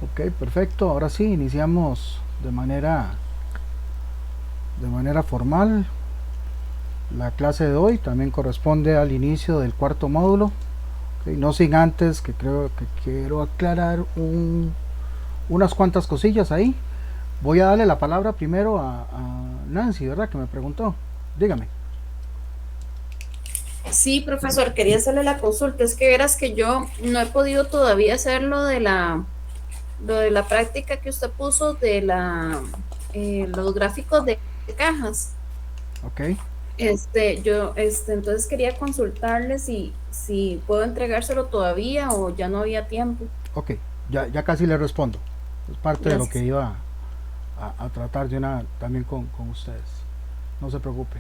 Ok, perfecto. Ahora sí, iniciamos de manera formal. La clase de hoy también corresponde al inicio del cuarto módulo. Ok, no sin antes que creo que quiero aclarar unas cuantas cosillas ahí. Voy a darle la palabra primero a Nancy, ¿verdad? Que me preguntó. Dígame. Sí, profesor, quería hacerle la consulta. Es que verás que yo no he podido todavía hacer lo de la práctica que usted puso de los gráficos de cajas. Ok, Entonces quería consultarle si puedo entregárselo todavía o ya no había tiempo. ok. Ya casi le respondo. Es parte de lo que Gracias. iba a tratar de una también con ustedes. No se preocupe.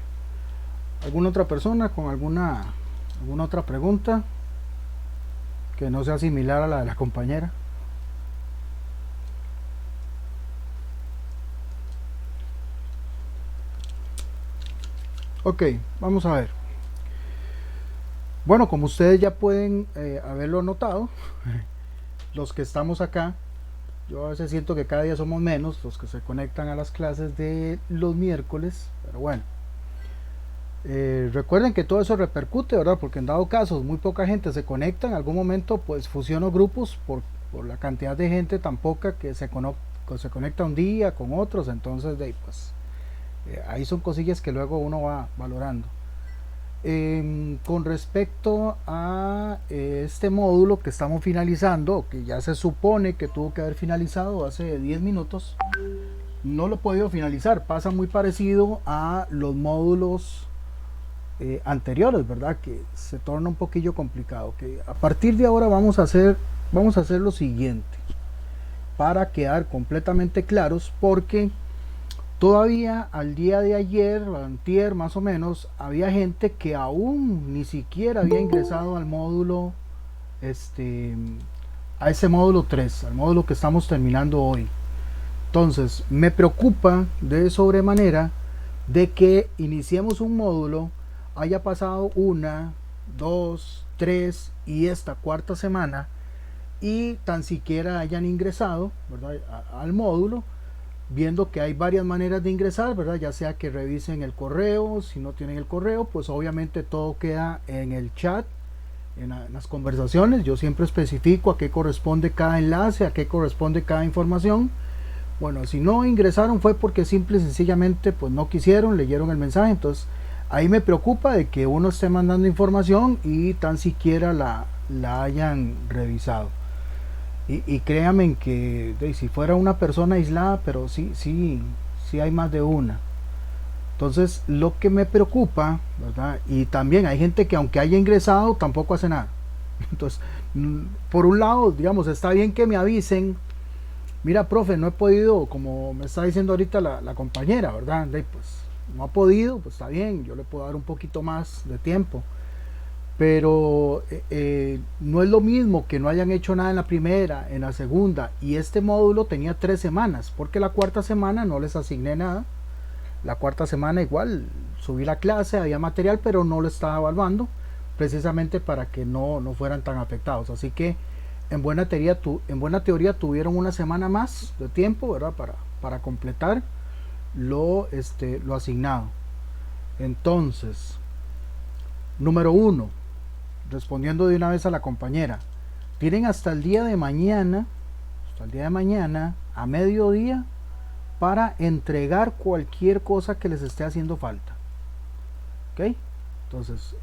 ¿Alguna otra persona con alguna otra pregunta que no sea similar a la de la compañera? Ok, vamos a ver. Bueno, como ustedes ya pueden haberlo notado, los que estamos acá, yo a veces siento que cada día somos menos los que se conectan a las clases de los miércoles, pero bueno, recuerden que todo eso repercute, ¿verdad? Porque en dado caso muy poca gente se conecta, en algún momento pues fusiono grupos por la cantidad de gente tan poca que se conecta un día con otros, entonces pues ahí son cosillas que luego uno va valorando. Con respecto a este módulo que estamos finalizando, que ya se supone que tuvo que haber finalizado hace 10 minutos, no lo he podido finalizar. Pasa muy parecido a los módulos anteriores, ¿verdad? Que se torna un poquillo complicado. Que a partir de ahora vamos a hacer lo siguiente para quedar completamente claros, porque todavía al día de ayer, antier más o menos, había gente que aún ni siquiera había ingresado al módulo, este, a ese módulo 3, al módulo que estamos terminando hoy. Entonces, me preocupa de sobremanera de que iniciemos un módulo, haya pasado una, dos, tres y esta cuarta semana y tan siquiera hayan ingresado, ¿verdad? Al módulo, viendo que hay varias maneras de ingresar, ¿verdad? Ya sea que revisen el correo, si no tienen el correo, pues obviamente todo queda en el chat, en las conversaciones. Yo siempre especifico a qué corresponde cada enlace, a qué corresponde cada información. Bueno, si no ingresaron fue porque simple y sencillamente pues no quisieron, leyeron el mensaje, entonces ahí me preocupa de que uno esté mandando información y tan siquiera la hayan revisado. Y créanme que si fuera una persona aislada, pero sí hay más de una. Entonces, lo que me preocupa, ¿verdad? Y también hay gente que aunque haya ingresado, tampoco hace nada. Entonces, por un lado, digamos, está bien que me avisen, mira, profe, no he podido, como me está diciendo ahorita la compañera, ¿verdad? Pues no ha podido, pues está bien, yo le puedo dar un poquito más de tiempo. Pero no es lo mismo que no hayan hecho nada en la primera, en la segunda, y este módulo tenía 3 semanas, porque la cuarta semana no les asigné nada. La cuarta semana igual subí la clase, había material, pero no lo estaba evaluando, precisamente para que no fueran tan afectados. Así que en buena teoría tuvieron una semana más de tiempo, ¿verdad? Para completar lo asignado. Entonces, número uno, respondiendo de una vez a la compañera, tienen hasta el día de mañana, a mediodía, para entregar cualquier cosa que les esté haciendo falta. ¿Ok? Entonces,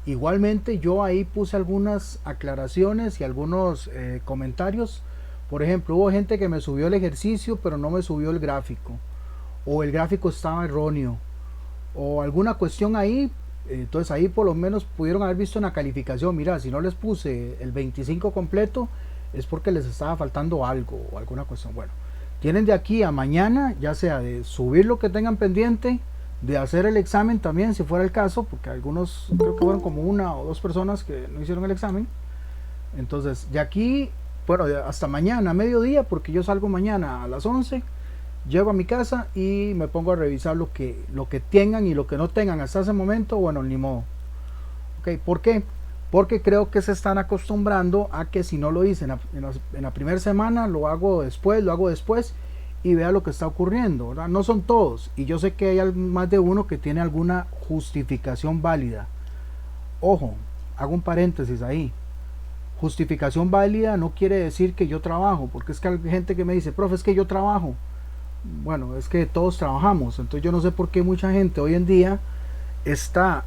igualmente yo ahí puse algunas aclaraciones y algunos comentarios. Por ejemplo, hubo gente que me subió el ejercicio, pero no me subió el gráfico. O el gráfico estaba erróneo. O alguna cuestión ahí. Entonces ahí por lo menos pudieron haber visto una calificación. Mira, si no les puse el 25 completo, es porque les estaba faltando algo o alguna cuestión. Bueno, tienen de aquí a mañana, ya sea de subir lo que tengan pendiente, de hacer el examen también, si fuera el caso, porque algunos, creo que fueron como una o dos personas que no hicieron el examen. Entonces, de aquí, bueno, hasta mañana, a mediodía, porque yo salgo mañana a las 11, llego a mi casa y me pongo a revisar lo que tengan y lo que no tengan hasta ese momento, bueno, ni modo. Ok, ¿por qué? porque creo que se están acostumbrando a que si no lo hice en la primera semana, lo hago después y vea lo que está ocurriendo, ¿verdad? No son todos, y yo sé que hay más de uno que tiene alguna justificación válida. Ojo, hago un paréntesis ahí. Justificación válida no quiere decir que yo trabajo, porque es que hay gente que me dice, profe, es que yo trabajo. Bueno, es que todos trabajamos, entonces yo no sé por qué mucha gente hoy en día está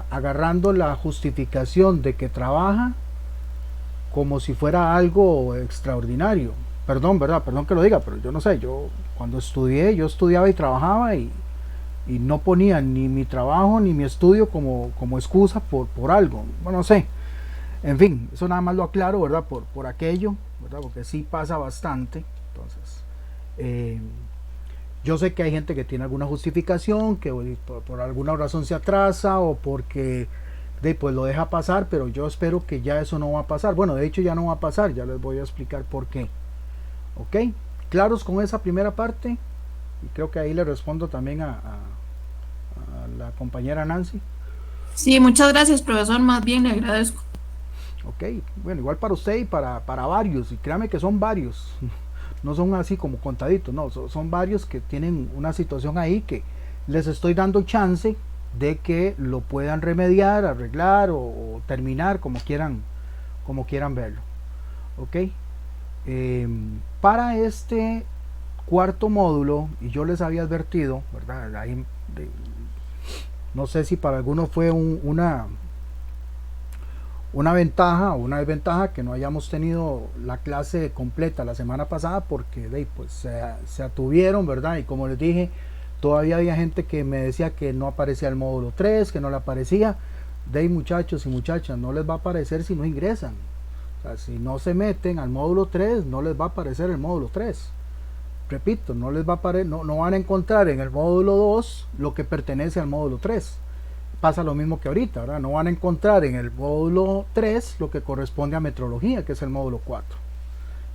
agarrando la justificación de que trabaja como si fuera algo extraordinario. Perdón, ¿verdad? Perdón que lo diga, pero yo no sé, yo cuando estudié, yo estudiaba y trabajaba y no ponía ni mi trabajo ni mi estudio como excusa por algo. Bueno, no sé. En fin, eso nada más lo aclaro, ¿verdad? Por aquello, ¿verdad? Porque sí pasa bastante. Entonces, yo sé que hay gente que tiene alguna justificación, que por alguna razón se atrasa o porque pues lo deja pasar, pero yo espero que ya eso no va a pasar. Bueno, de hecho ya no va a pasar, ya les voy a explicar por qué. ¿Ok? ¿Claros con esa primera parte? Y creo que ahí le respondo también a la compañera Nancy. Sí, muchas gracias, profesor, más bien le agradezco. Ok, bueno, igual para usted y para varios, y créame que son varios, no son así como contaditos, no, son varios que tienen una situación ahí que les estoy dando chance de que lo puedan remediar, arreglar o terminar como quieran verlo. Ok, para este cuarto módulo, y yo les había advertido, ¿verdad? Ahí, no sé si para algunos fue una ventaja o una desventaja que no hayamos tenido la clase completa la semana pasada porque pues se atuvieron, ¿verdad? Y como les dije, todavía había gente que me decía que no aparecía el módulo 3, que no le aparecía. Muchachos y muchachas, no les va a aparecer si no ingresan. O sea, si no se meten al módulo 3, no les va a aparecer el módulo 3. Repito, no les va a aparecer, no van a encontrar en el módulo 2 lo que pertenece al módulo 3. Pasa lo mismo que ahorita, ¿verdad? No van a encontrar en el módulo 3 lo que corresponde a metrología, que es el módulo 4.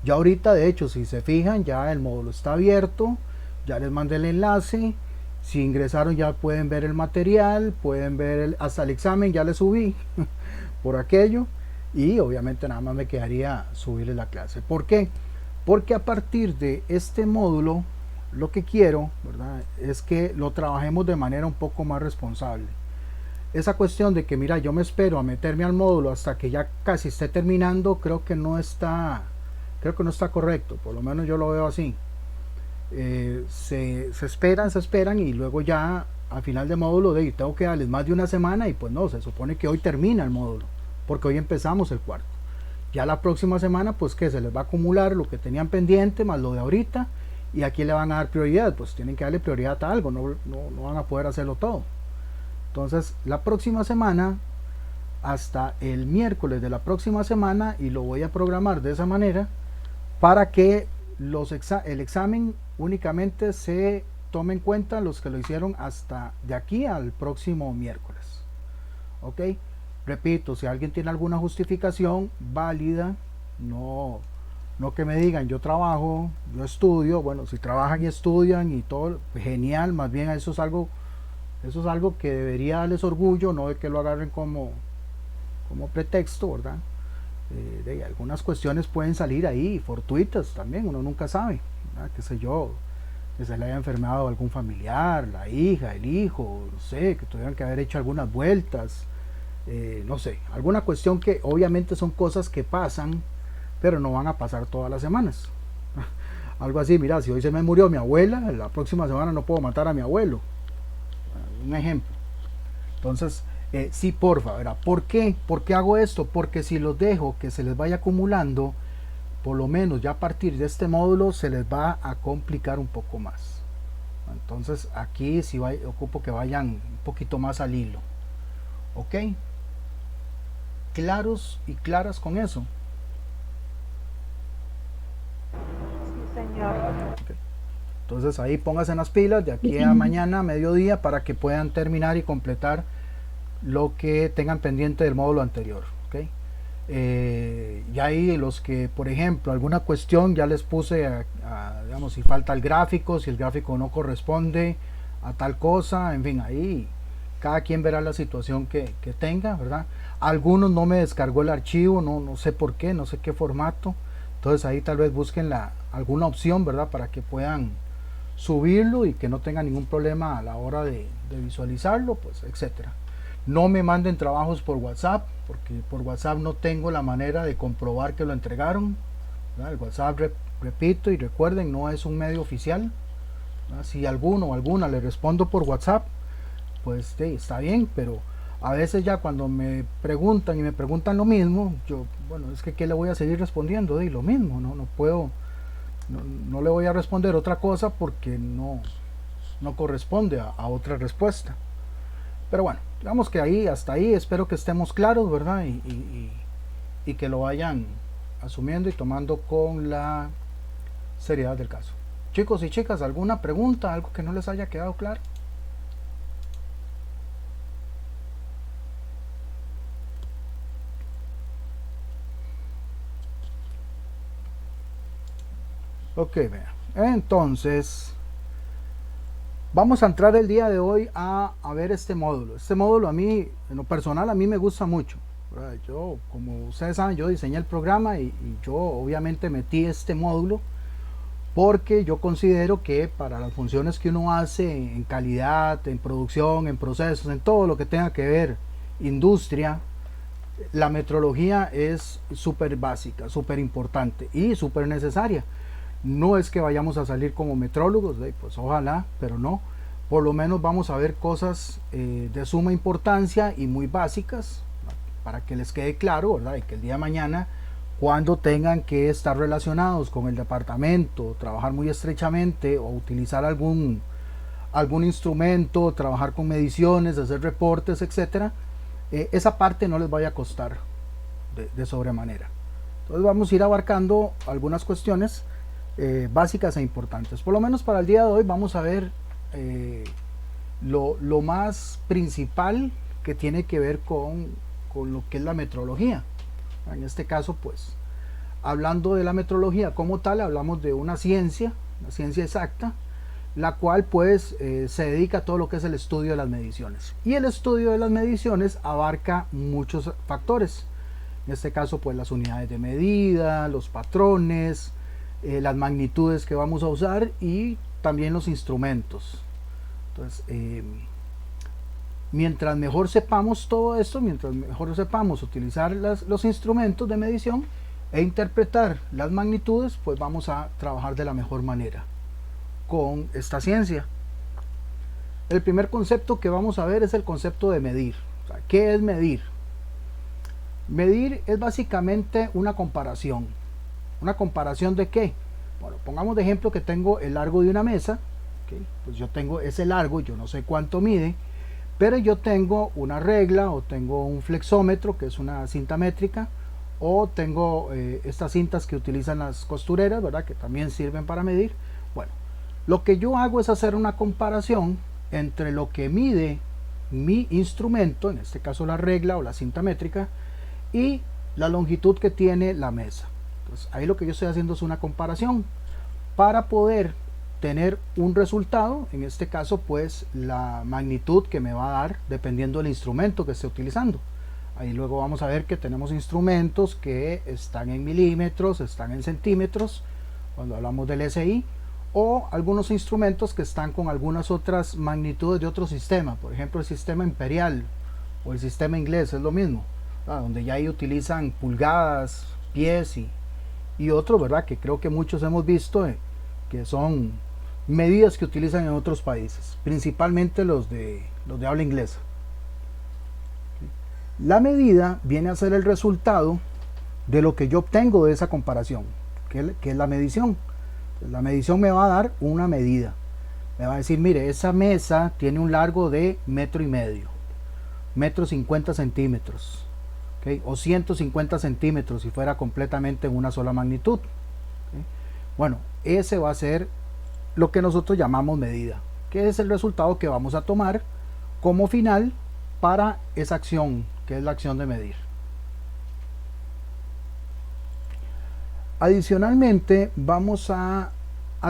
Ya ahorita, de hecho, si se fijan, ya el módulo está abierto, ya les mandé el enlace, si ingresaron ya pueden ver el material, pueden ver hasta el examen, ya les subí por aquello, y obviamente nada más me quedaría subirles la clase. ¿Por qué? Porque a partir de este módulo, lo que quiero, ¿verdad?, es que lo trabajemos de manera un poco más responsable. Esa cuestión de que mira, yo me espero a meterme al módulo hasta que ya casi esté terminando, creo que no está correcto, por lo menos yo lo veo así. Se esperan y luego ya al final de módulo tengo que darles más de una semana y pues no, se supone que hoy termina el módulo, porque hoy empezamos el cuarto. Ya la próxima semana pues que se les va a acumular lo que tenían pendiente más lo de ahorita, y aquí le van a dar prioridad, pues tienen que darle prioridad a algo, no van a poder hacerlo todo. Entonces la próxima semana, hasta el miércoles de la próxima semana, y lo voy a programar de esa manera para que el examen únicamente se tome en cuenta los que lo hicieron hasta de aquí al próximo miércoles. Ok, repito, si alguien tiene alguna justificación válida, no que me digan yo trabajo, yo estudio. Bueno, si trabajan y estudian y todo, genial, más bien eso es algo que debería darles orgullo, no de que lo agarren como pretexto, ¿verdad? De algunas cuestiones pueden salir ahí, fortuitas también, uno nunca sabe, ¿verdad? Qué sé yo, que se le haya enfermado algún familiar, la hija, el hijo, no sé, que tuvieran que haber hecho algunas vueltas, no sé, alguna cuestión que obviamente son cosas que pasan, pero no van a pasar todas las semanas. Algo así, mira, si hoy se me murió mi abuela, la próxima semana no puedo matar a mi abuelo. Un ejemplo. Entonces, sí, porfa, ¿verdad? ¿Por qué? ¿Por qué hago esto? Porque si los dejo que se les vaya acumulando, por lo menos ya a partir de este módulo se les va a complicar un poco más. Entonces aquí sí ocupo que vayan un poquito más al hilo. ¿Ok? ¿Claros y claras con eso? Sí, señor. Okay. Entonces ahí pónganse en las pilas de aquí a mañana, mediodía, para que puedan terminar y completar lo que tengan pendiente del módulo anterior. ¿Okay? Ya ahí los que, por ejemplo, alguna cuestión ya les puse, digamos, si falta el gráfico, si el gráfico no corresponde a tal cosa, en fin, ahí cada quien verá la situación que tenga, ¿verdad? Algunos no me descargó el archivo, no sé por qué, no sé qué formato. Entonces ahí tal vez busquen alguna opción, ¿verdad? Para que puedan subirlo y que no tengan ningún problema a la hora de visualizarlo, pues, etcétera. No me manden trabajos por WhatsApp, porque por WhatsApp no tengo la manera de comprobar que lo entregaron, ¿verdad? El WhatsApp, repito y recuerden, no es un medio oficial, ¿verdad? Si alguno o alguna le respondo por WhatsApp, pues sí, está bien, pero a veces ya cuando me preguntan y me preguntan lo mismo, yo, bueno, es que ¿qué le voy a seguir respondiendo? Y lo mismo, no puedo, no le voy a responder otra cosa porque no corresponde a otra respuesta. Pero bueno, digamos que ahí, hasta ahí, espero que estemos claros, ¿verdad? Y que lo vayan asumiendo y tomando con la seriedad del caso. Chicos y chicas, ¿alguna pregunta? ¿Algo que no les haya quedado claro? Ok, vean. Entonces, vamos a entrar el día de hoy a ver este módulo. Este módulo a mí, en lo personal, a mí me gusta mucho, ¿verdad? Yo, como ustedes saben, yo diseñé el programa y yo obviamente metí este módulo porque yo considero que para las funciones que uno hace en calidad, en producción, en procesos, en todo lo que tenga que ver industria, la metrología es súper básica, súper importante y súper necesaria. No es que vayamos a salir como metrólogos, pues ojalá, pero no. Por lo menos vamos a ver cosas de suma importancia y muy básicas para que les quede claro, ¿verdad? Y que el día de mañana, cuando tengan que estar relacionados con el departamento, trabajar muy estrechamente o utilizar algún instrumento, trabajar con mediciones, hacer reportes, etcétera, esa parte no les vaya a costar de sobremanera. Entonces vamos a ir abarcando algunas cuestiones básicas e importantes. Por lo menos para el día de hoy vamos a ver lo más principal que tiene que ver con lo que es la metrología. En este caso, pues, hablando de la metrología como tal, hablamos de una ciencia exacta, la cual pues se dedica a todo lo que es el estudio de las mediciones. Y el estudio de las mediciones abarca muchos factores. En este caso, pues las unidades de medida, los patrones, las magnitudes que vamos a usar y también los instrumentos. Entonces, mientras mejor sepamos todo esto, mientras mejor sepamos utilizar los instrumentos de medición e interpretar las magnitudes, pues vamos a trabajar de la mejor manera con esta ciencia. El primer concepto que vamos a ver es el concepto de medir. O sea, ¿qué es medir? Medir es básicamente una comparación. ¿Una comparación de qué? Bueno, pongamos de ejemplo que tengo el largo de una mesa, ¿okay? Pues yo tengo ese largo, yo no sé cuánto mide, pero yo tengo una regla o tengo un flexómetro, que es una cinta métrica, o tengo estas cintas que utilizan las costureras, ¿verdad? Que también sirven para medir. Bueno, lo que yo hago es hacer una comparación entre lo que mide mi instrumento, en este caso la regla o la cinta métrica, y la longitud que tiene la mesa. Entonces, ahí lo que yo estoy haciendo es una comparación para poder tener un resultado, en este caso pues la magnitud que me va a dar dependiendo del instrumento que esté utilizando. Ahí luego vamos a ver que tenemos instrumentos que están en milímetros, están en centímetros, cuando hablamos del SI, o algunos instrumentos que están con algunas otras magnitudes de otro sistema, por ejemplo el sistema imperial o el sistema inglés, es lo mismo, donde ya ahí utilizan pulgadas, pies y otros, ¿verdad? Que creo que muchos hemos visto que son medidas que utilizan en otros países, principalmente los de habla inglesa. La medida viene a ser el resultado de lo que yo obtengo de esa comparación, que es la medición. La medición me va a dar una medida. Me va a decir, mire, esa mesa tiene un largo de 1,5 metros, 1,50 centímetros, ¿okay? O 150 centímetros si fuera completamente en una sola magnitud. ¿Okay? Bueno, ese va a ser lo que nosotros llamamos medida, que es el resultado que vamos a tomar como final para esa acción, que es la acción de medir. Adicionalmente vamos a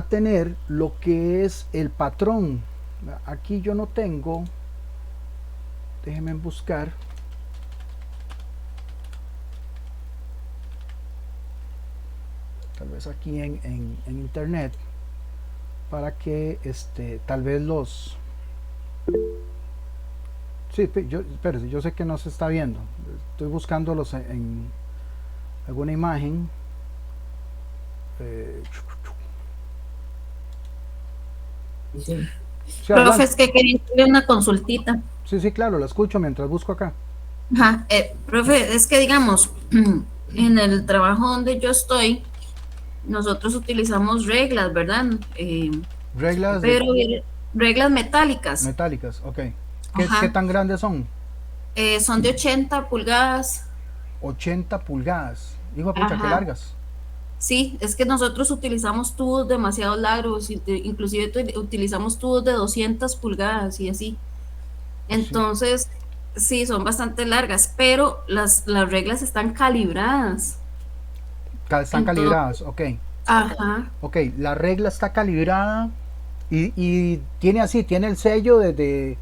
tener lo que es el patrón. Aquí yo no tengo, déjenme buscar. pues aquí en internet para que tal vez los... Sí, espérese, yo sé que no se está viendo. Estoy buscándolos en alguna imagen. Sí. Sí, Profe, es que quería hacerle una consultita. sí, sí, claro, la escucho mientras busco acá. Ajá, profe, es que digamos, en el trabajo donde yo estoy, nosotros utilizamos reglas, ¿verdad? Reglas de Pero reglas metálicas. metálicas, ok. ¿Qué Ajá. tan grandes son? Son de 80 pulgadas. 80 pulgadas. Hijo de pucha, qué Ajá. largas. Sí, es que nosotros utilizamos tubos demasiado largos, inclusive utilizamos tubos de 200 pulgadas y así. Sí, Entonces, sí, son bastante largas, pero las reglas están calibradas. están Entonces, calibradas, ok. ajá, Ok, la regla está calibrada y tiene así, tiene el sello de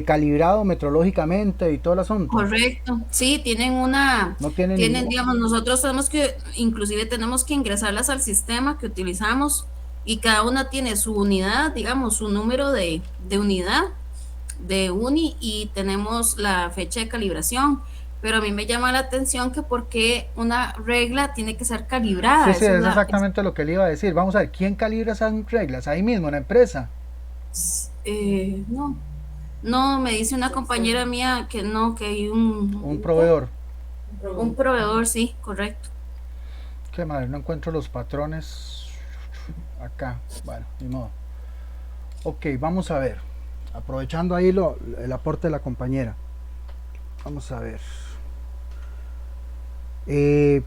calibrado metrológicamente y todo el asunto. correcto. Sí, tienen una, No tiene tienen, ningún... digamos, nosotros tenemos que, inclusive tenemos que ingresarlas al sistema que utilizamos y cada una tiene su unidad, digamos, su número de unidad de uni y tenemos la fecha de calibración. Pero a mí me llama la atención que porque una regla tiene que ser Sí, calibrada. sí, Esa es es exactamente lo que le iba a decir. Vamos a ver, ¿quién calibra esas reglas? Ahí mismo, en la empresa. no, no, me dice una compañera mía que no, que hay Un proveedor. un proveedor, sí, correcto. Qué madre, no encuentro los patrones acá. Bueno, ni modo. Ok, vamos a ver. Aprovechando ahí el aporte de la compañera. Vamos a ver. Eh,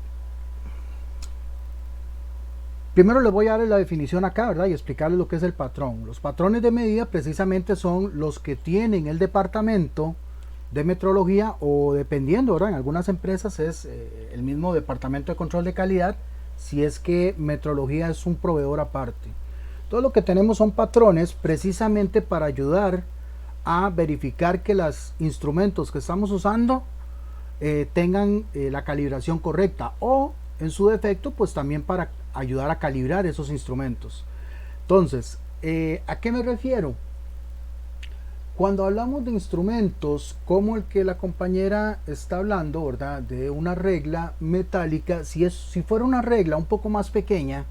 Primero les voy a dar la definición acá, ¿verdad? Y explicarles lo que es el patrón. Los patrones de medida precisamente son los que tienen el departamento de metrología o dependiendo, ¿verdad? En algunas empresas es el mismo departamento de control de calidad si es que metrología es un proveedor aparte. Todo lo que tenemos son patrones precisamente para ayudar a verificar que los instrumentos que estamos usando tengan la calibración correcta o en su defecto pues también para ayudar a calibrar esos instrumentos. Entonces, ¿a qué me refiero? Cuando hablamos de instrumentos como el que la compañera está hablando, ¿verdad? De una regla metálica, si fuera una regla un poco más pequeña,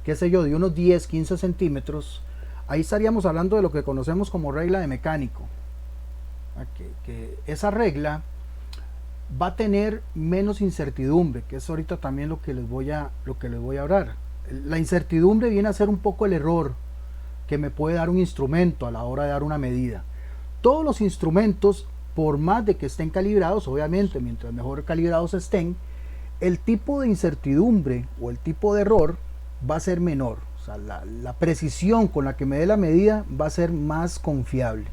qué sé yo, de unos 10, 15 centímetros, ahí estaríamos hablando de lo que conocemos como regla de mecánico. Que esa regla va a tener menos incertidumbre, que es ahorita también lo que les voy a hablar. La incertidumbre viene a ser un poco el error que me puede dar un instrumento a la hora de dar una medida. Todos los instrumentos, por más de que estén calibrados, obviamente, mientras mejor calibrados estén, el tipo de incertidumbre o el tipo de error va a ser menor. O sea, la precisión con la que me dé la medida va a ser más confiable.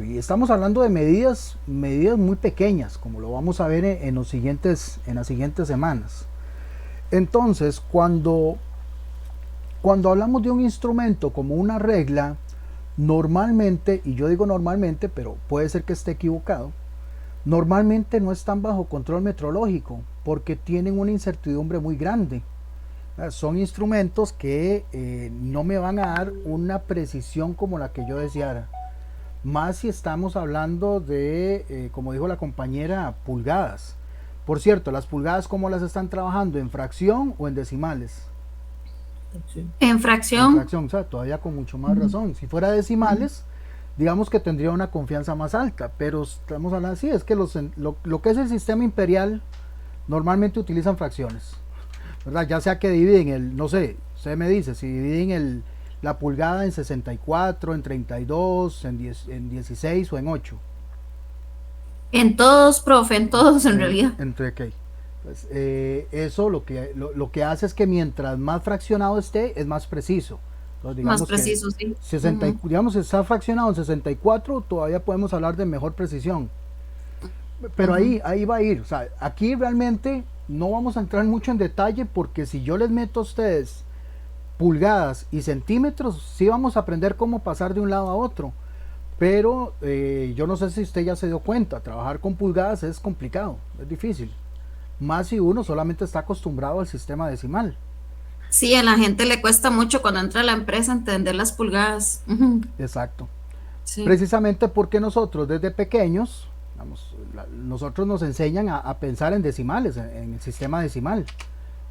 Y estamos hablando de medidas muy pequeñas, como lo vamos a ver en las siguientes semanas. Entonces, cuando hablamos de un instrumento como una regla, normalmente, y yo digo normalmente, pero puede ser que esté equivocado, normalmente no están bajo control metrológico, porque tienen una incertidumbre muy grande. Son instrumentos que no me van a dar una precisión como la que yo deseara. Más si estamos hablando de, como dijo la compañera, pulgadas. Por cierto, las pulgadas, ¿cómo las están trabajando? ¿En fracción o en decimales? En En fracción. fracción, o sea, todavía con mucho más razón. Si fuera decimales, digamos que tendría una confianza más alta, pero estamos hablando así, es que lo que es el sistema imperial normalmente utilizan fracciones, ¿verdad? Ya sea que dividen no sé, usted me dice, si dividen la pulgada en 64, en 32, en 16 o en 8. En todos, profe, en todos en realidad. ¿Entre qué? Pues, eso lo que hace es que mientras más fraccionado esté, es más preciso. Entonces, Más digamos preciso, sí. digamos, si está fraccionado en 64, todavía podemos hablar de mejor precisión. Pero ahí va a ir. O sea, aquí realmente no vamos a entrar mucho en detalle porque si yo les meto a ustedes pulgadas y centímetros, sí vamos a aprender cómo pasar de un lado a otro. Pero yo no sé si usted ya se dio cuenta, trabajar con pulgadas es complicado, es difícil. Más si uno solamente está acostumbrado al sistema decimal. Sí, a la gente le cuesta mucho cuando entra a la empresa entender las pulgadas. Ujú. Exacto. Sí. Precisamente porque nosotros desde pequeños, vamos, nosotros nos enseñan a pensar en decimales, en el sistema decimal.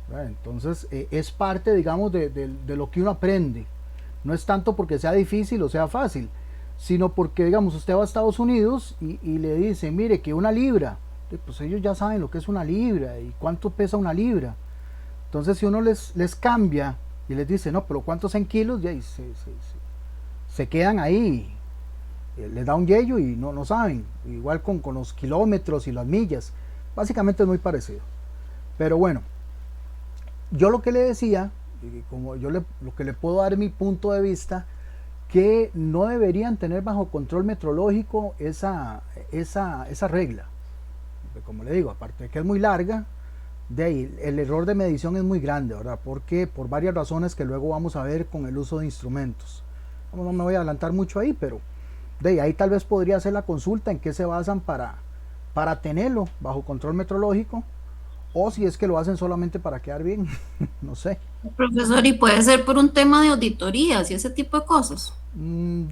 ¿Verdad? Entonces es parte, digamos, de lo que uno aprende. No es tanto porque sea difícil o sea fácil, sino porque, digamos, usted va a Estados Unidos y le dice, mire, que una libra, pues ellos ya saben lo que es una libra y cuánto pesa una libra. Entonces, si uno les cambia y les dice, no, pero ¿cuántos en kilos? Ya, se quedan ahí, les da un yello y no saben. Igual con los kilómetros y las millas. Básicamente es muy parecido. Pero bueno, yo lo que le decía, y como lo que le puedo dar mi punto de vista, que no deberían tener bajo control metrológico esa regla. Como le digo, aparte de que es muy larga, de ahí el error de medición es muy grande, ¿verdad? Porque por varias razones que luego vamos a ver con el uso de instrumentos. No me voy a adelantar mucho ahí, pero de ahí tal vez podría hacer la consulta en qué se basan para tenerlo bajo control metrológico, o si es que lo hacen solamente para quedar bien, no sé. Profesor, y puede ser por un tema de auditorías y ese tipo de cosas. Mm,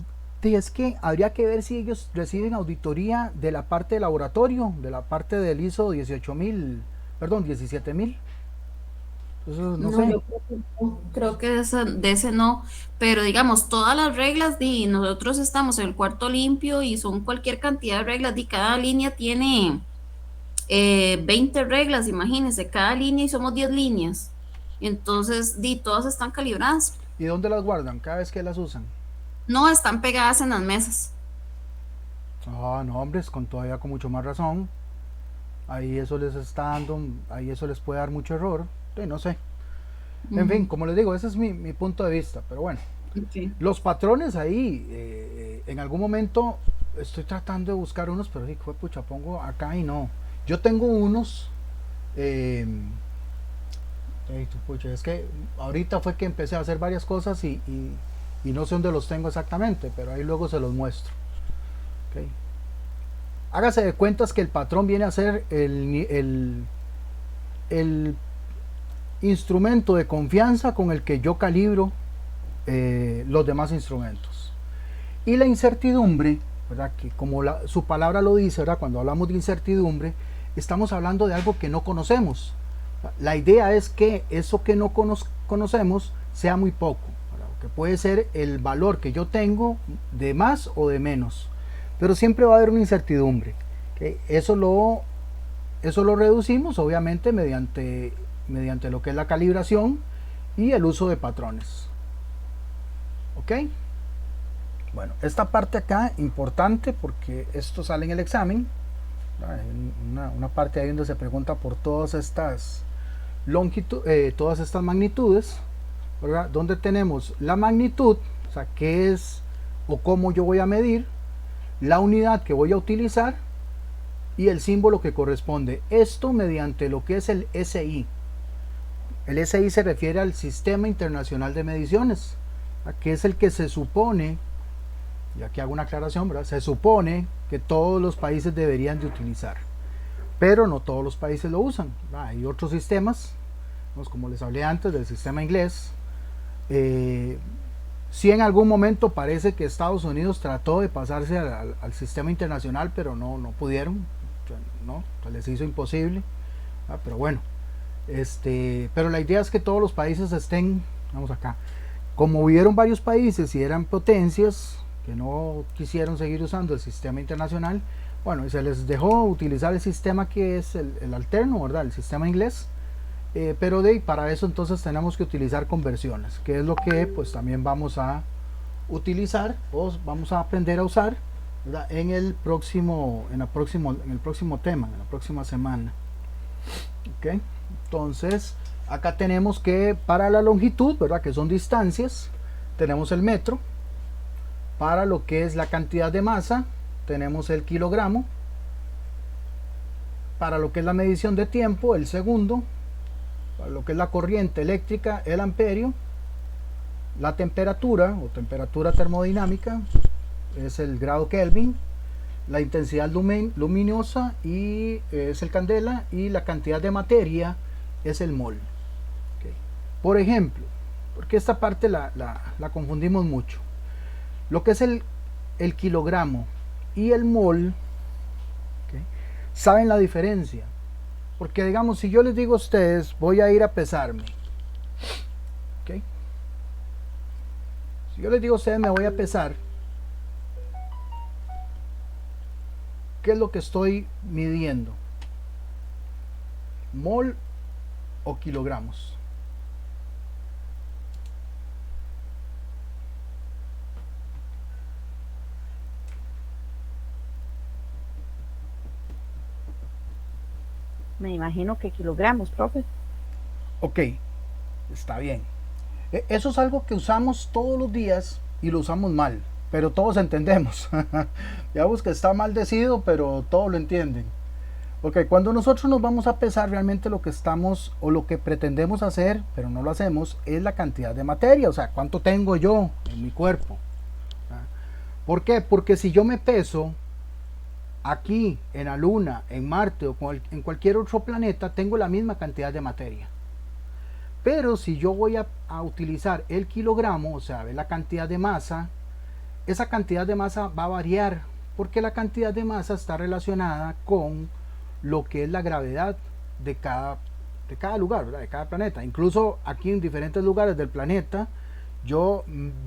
sí, es que habría que ver si ellos reciben auditoría de la parte de laboratorio, de la parte del ISO 18000, perdón, 17000. Entonces, no No, sé. yo creo que no, creo que de ese no, pero digamos, todas las reglas, nosotros estamos en el cuarto limpio y son cualquier cantidad de reglas, cada línea tiene 20 reglas, imagínense, cada línea y somos 10 líneas. Entonces, todas están calibradas. ¿Y dónde las guardan cada vez que las usan? No están pegadas en las mesas. Ah, no, hombres, con todavía con mucho más razón. Ahí eso les está dando, ahí eso les puede dar mucho error. Sí, no sé. En fin, Ujú, como les digo, ese es mi punto de vista. Pero bueno, ok. los patrones ahí, en algún momento estoy tratando de buscar unos, pero sí, pucha, pongo acá y no. Yo tengo unos. eh, pucha, es que ahorita fue que empecé a hacer varias cosas y no sé dónde los tengo exactamente, pero ahí luego se los muestro. Ok. Hágase de cuentas que el patrón viene a ser el instrumento de confianza con el que yo calibro los demás instrumentos. Y la incertidumbre, ¿verdad? Que como su palabra lo dice, ¿verdad? Cuando hablamos de incertidumbre, estamos hablando de algo que no conocemos. La idea es que eso que no conocemos sea muy poco, ¿verdad? Que puede ser el valor que yo tengo de más o de menos, pero siempre va a haber una incertidumbre. ¿Okay? Eso lo reducimos obviamente mediante lo que es la calibración y el uso de patrones. ¿Ok? Bueno, esta parte acá importante porque esto sale en el examen. Una parte ahí donde se pregunta por todas estas todas estas magnitudes, ¿verdad? Donde tenemos la magnitud, o sea, qué es o cómo yo voy a medir, la unidad que voy a utilizar y el símbolo que corresponde. Esto mediante lo que es el SI. El SI se refiere al Sistema Internacional de Mediciones, que es el que se supone, y aquí hago una aclaración, ¿verdad? Se supone que todos los países deberían de utilizar, pero no todos los países lo usan, ¿verdad? Hay otros sistemas, como les hablé antes del sistema inglés. Si en algún momento parece que Estados Unidos trató de pasarse al sistema internacional, pero no pudieron, no, les hizo imposible. Pero bueno, pero la idea es que todos los países estén, vamos acá, como hubieron varios países y eran potencias que no quisieron seguir usando el sistema internacional, bueno, y se les dejó utilizar el sistema que es el alterno, ¿verdad? El sistema inglés. Pero para eso entonces tenemos que utilizar conversiones, que es lo que pues también vamos a utilizar o vamos a aprender a usar, ¿verdad? En el próximo tema, en la próxima semana. ¿Okay? Entonces acá tenemos que para la longitud, ¿verdad? Que son distancias, tenemos el metro. Para lo que es la cantidad de masa tenemos el kilogramo. Para lo que es la medición de tiempo, el segundo. Para lo que es la corriente eléctrica, el amperio. La temperatura o temperatura termodinámica es el grado Kelvin. La intensidad luminosa es el candela y la cantidad de materia es el mol. Okay. Por ejemplo, porque esta parte la confundimos mucho. Lo que es el kilogramo y el mol, ¿okay? ¿Saben la diferencia? Porque digamos, si yo les digo a ustedes, voy a ir a pesarme, ¿okay? Si yo les digo a ustedes, me voy a pesar, ¿qué es lo que estoy midiendo? ¿Mol o kilogramos? Me imagino que kilogramos, profe. Ok, está bien. Eso es algo que usamos todos los días y lo usamos mal, pero todos entendemos. Digamos que está maldecido, pero todos lo entienden. Ok, cuando nosotros nos vamos a pesar, realmente lo que estamos o lo que pretendemos hacer, pero no lo hacemos, es la cantidad de materia, o sea, cuánto tengo yo en mi cuerpo. ¿Por qué? Porque si yo me peso aquí, en la Luna, en Marte o en cualquier otro planeta, tengo la misma cantidad de materia. Pero si yo voy a utilizar el kilogramo, o sea, la cantidad de masa, esa cantidad de masa va a variar, porque la cantidad de masa está relacionada con lo que es la gravedad de cada lugar, ¿verdad? De cada planeta. Incluso aquí en diferentes lugares del planeta, yo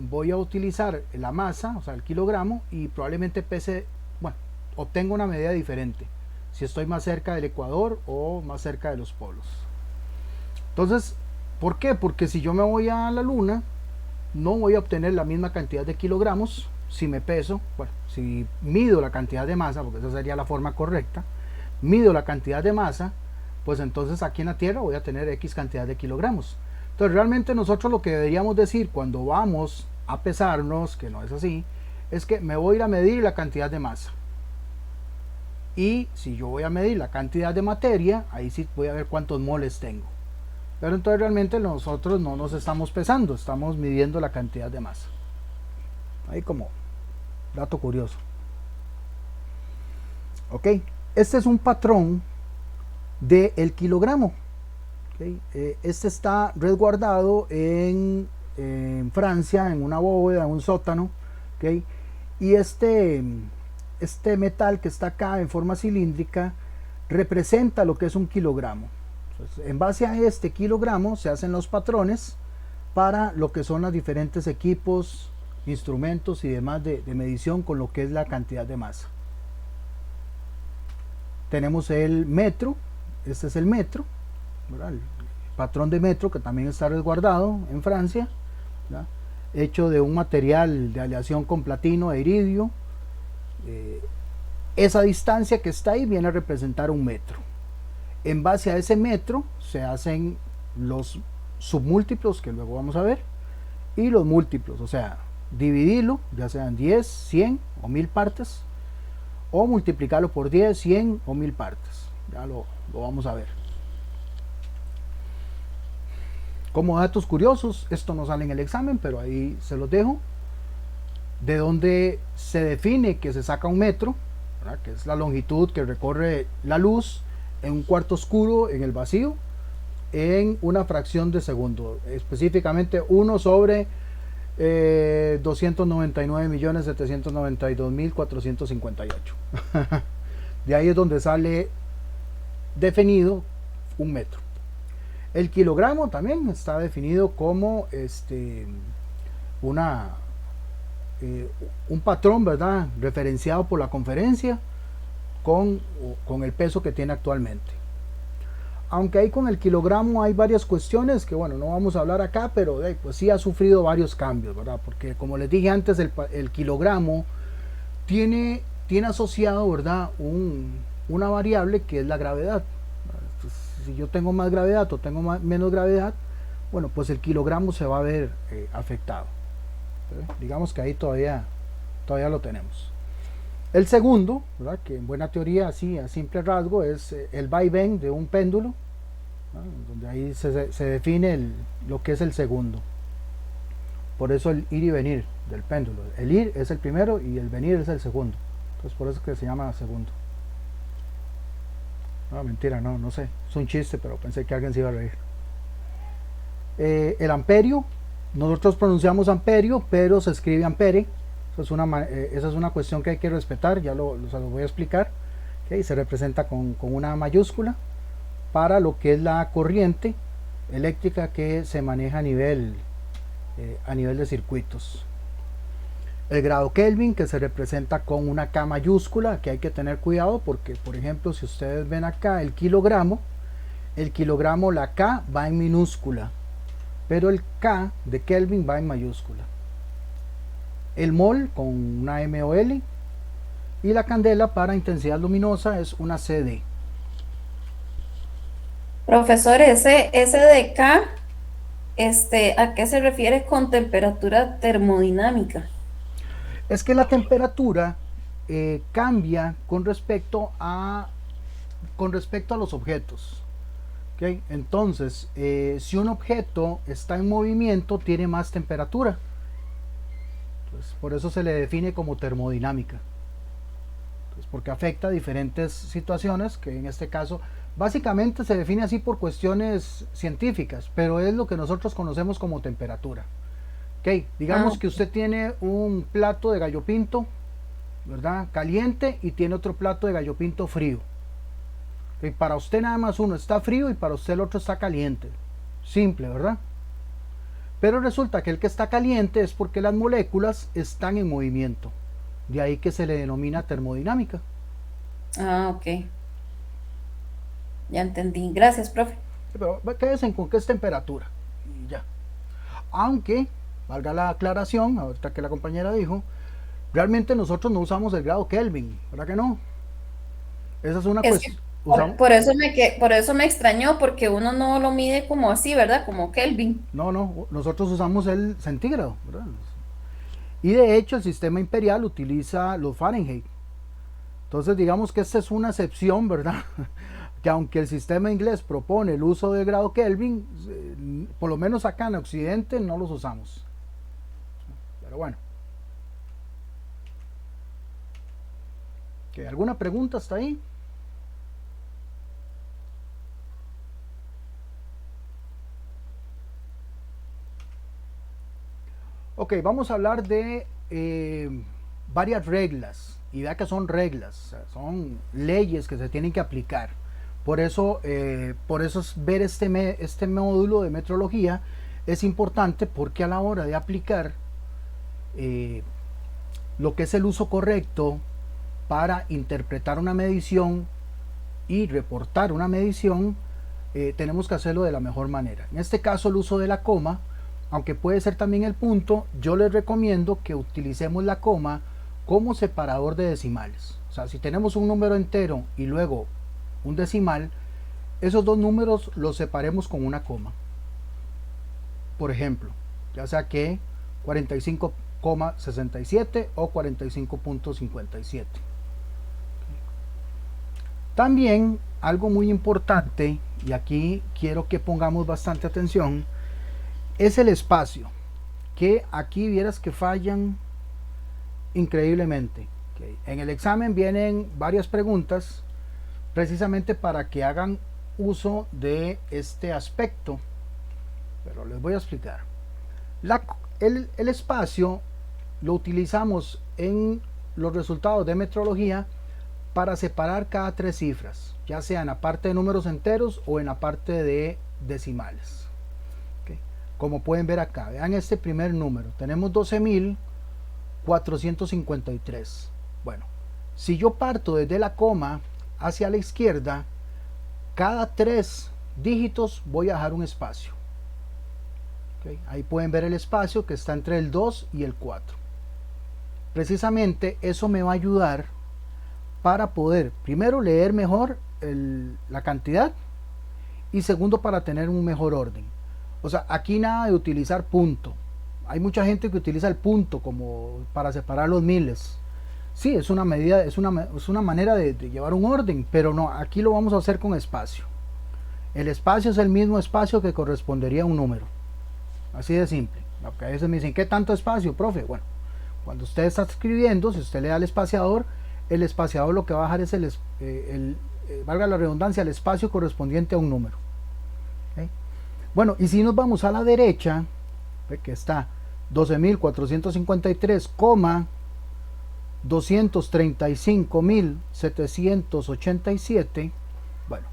voy a utilizar la masa, o sea, el kilogramo, y probablemente pese, bueno, obtengo una medida diferente, si estoy más cerca del ecuador o más cerca de los polos. Entonces, ¿por qué? Porque si yo me voy a la Luna, no voy a obtener la misma cantidad de kilogramos si me peso, bueno, si mido la cantidad de masa, porque esa sería la forma correcta, mido la cantidad de masa, pues entonces aquí en la Tierra voy a tener X cantidad de kilogramos. Entonces realmente nosotros lo que deberíamos decir cuando vamos a pesarnos, que no es así, es que me voy a ir a medir la cantidad de masa. Y si yo voy a medir la cantidad de materia, ahí sí voy a ver cuántos moles tengo. Pero entonces realmente nosotros no nos estamos pesando, estamos midiendo la cantidad de masa. Ahí como dato curioso. Ok, este es un patrón del kilogramo. Okay. Este está resguardado en Francia, en una bóveda, en un sótano. Okay. Y este metal que está acá en forma cilíndrica representa lo que es un kilogramo. Entonces, en base a este kilogramo se hacen los patrones para lo que son los diferentes equipos, instrumentos y demás de medición con lo que es la cantidad de masa. Tenemos el metro, este es el metro, ¿verdad? El patrón de metro que también está resguardado en Francia, ¿verdad? Hecho de un material de aleación con platino e iridio. Esa distancia que está ahí viene a representar un metro. En base a ese metro se hacen los submúltiplos que luego vamos a ver y los múltiplos, o sea, dividirlo, ya sean 10, 100 o 1000 partes, o multiplicarlo por 10, 100 o 1000 partes. Ya lo vamos a ver. Como datos curiosos, esto no sale en el examen, pero ahí se los dejo. De donde se define que se saca un metro, ¿verdad? Que es la longitud que recorre la luz en un cuarto oscuro en el vacío en una fracción de segundo, específicamente 1 sobre 299.792.458. De ahí es donde sale definido un metro. El kilogramo también está definido como un patrón, ¿verdad? Referenciado por la conferencia con el peso que tiene actualmente. Aunque ahí con el kilogramo hay varias cuestiones que, bueno, no vamos a hablar acá, pero pues sí ha sufrido varios cambios, ¿verdad? Porque como les dije antes, el kilogramo tiene asociado, ¿verdad? Una variable que es la gravedad. Entonces, si yo tengo más gravedad o tengo menos gravedad, bueno, pues el kilogramo se va a ver afectado. Digamos que ahí todavía lo tenemos. El segundo, ¿verdad? Que en buena teoría, así a simple rasgo, es el vaivén de un péndulo, ¿no? Donde ahí se define lo que es el segundo. Por eso el ir y venir del péndulo. El ir es el primero y el venir es el segundo. Entonces por eso es que se llama segundo. No, mentira, no sé. Es un chiste, pero pensé que alguien se iba a reír. El amperio, nosotros pronunciamos amperio, pero se escribe ampere. Esa es una cuestión que hay que respetar, ya se lo voy a explicar. ¿Okay? Se representa con una mayúscula para lo que es la corriente eléctrica que se maneja a nivel de circuitos. El grado Kelvin, que se representa con una K mayúscula, que hay que tener cuidado porque, por ejemplo, si ustedes ven acá el kilogramo, la K va en minúscula, pero el K de Kelvin va en mayúscula. El mol con una MOL, y la candela para intensidad luminosa es una CD. Profesor, ese de K, ¿a qué se refiere con temperatura termodinámica? Es que la temperatura cambia con respecto a los objetos. ¿Okay? Entonces, si un objeto está en movimiento, tiene más temperatura. Entonces, por eso se le define como termodinámica. Entonces, porque afecta a diferentes situaciones, que en este caso, básicamente se define así por cuestiones científicas, pero es lo que nosotros conocemos como temperatura. Okay, digamos que usted tiene un plato de gallo pinto, ¿verdad? Caliente, y tiene otro plato de gallo pinto frío. Okay, para usted nada más uno está frío y para usted el otro está caliente. Simple, ¿verdad? Pero resulta que el que está caliente es porque las moléculas están en movimiento. De ahí que se le denomina termodinámica. Ah, ok. Ya entendí. Gracias, profe. Pero quédense con que es temperatura. Y ya. Aunque valga la aclaración, ahorita que la compañera dijo, realmente nosotros no usamos el grado Kelvin, ¿verdad que no? Esa es una cuestión. Por eso me extrañó, porque uno no lo mide como así, ¿verdad? Como Kelvin. No, nosotros usamos el centígrado, ¿verdad? Y de hecho el sistema imperial utiliza los Fahrenheit. Entonces digamos que esta es una excepción, ¿verdad? Que aunque el sistema inglés propone el uso del grado Kelvin, por lo menos acá en Occidente no los usamos. Pero bueno. ¿Alguna pregunta hasta ahí? Ok, vamos a hablar de varias reglas. Y vea que son reglas, o sea, son leyes que se tienen que aplicar. Por eso ver este módulo de metrología es importante, porque a la hora de aplicar lo que es el uso correcto para interpretar una medición y reportar una medición, tenemos que hacerlo de la mejor manera. En este caso el uso de la coma, aunque puede ser también el punto, yo les recomiendo que utilicemos la coma como separador de decimales. O sea, si tenemos un número entero y luego un decimal, esos dos números los separemos con una coma. Por ejemplo, ya sea que 45,67 o 45.57. También algo muy importante, y aquí quiero que pongamos bastante atención, es el espacio, que aquí vieras que fallan increíblemente. Okay. En el examen vienen varias preguntas precisamente para que hagan uso de este aspecto, pero les voy a explicar. El espacio lo utilizamos en los resultados de metrología para separar cada tres cifras, ya sea en la parte de números enteros o en la parte de decimales. Okay. Como pueden ver acá, vean este primer número, tenemos 12.453. Bueno, si yo parto desde la coma hacia la izquierda, cada tres dígitos voy a dejar un espacio. Okay. Ahí pueden ver el espacio que está entre el 2 y el 4. Precisamente eso me va a ayudar para poder, primero, leer mejor la cantidad, y segundo, para tener un mejor orden. O sea, aquí nada de utilizar punto. Hay mucha gente que utiliza el punto como para separar los miles. Sí, es una medida, es una manera de llevar un orden, pero no, aquí lo vamos a hacer con espacio. El espacio es el mismo espacio que correspondería a un número. Así de simple. Porque a veces me dicen, ¿qué tanto espacio, profe? Bueno, cuando usted está escribiendo, si usted le da el espaciador lo que va a dejar es valga la redundancia, el espacio correspondiente a un número. ¿Okay? Bueno, y si nos vamos a la derecha, ve que está 12.453,235.787. Bueno,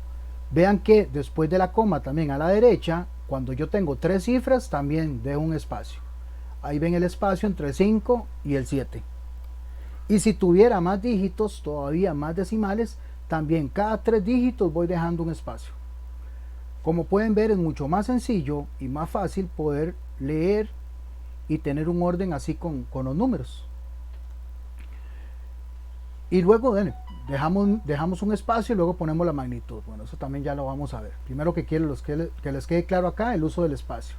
vean que después de la coma también a la derecha, cuando yo tengo tres cifras, también dejo un espacio. Ahí ven el espacio entre el 5 y el 7. Y si tuviera más dígitos, todavía más decimales, también cada tres dígitos voy dejando un espacio. Como pueden ver, es mucho más sencillo y más fácil poder leer y tener un orden así con los números. Y luego dejamos un espacio y luego ponemos la magnitud. Bueno, eso también ya lo vamos a ver. Primero que quiero que les quede claro acá el uso del espacio.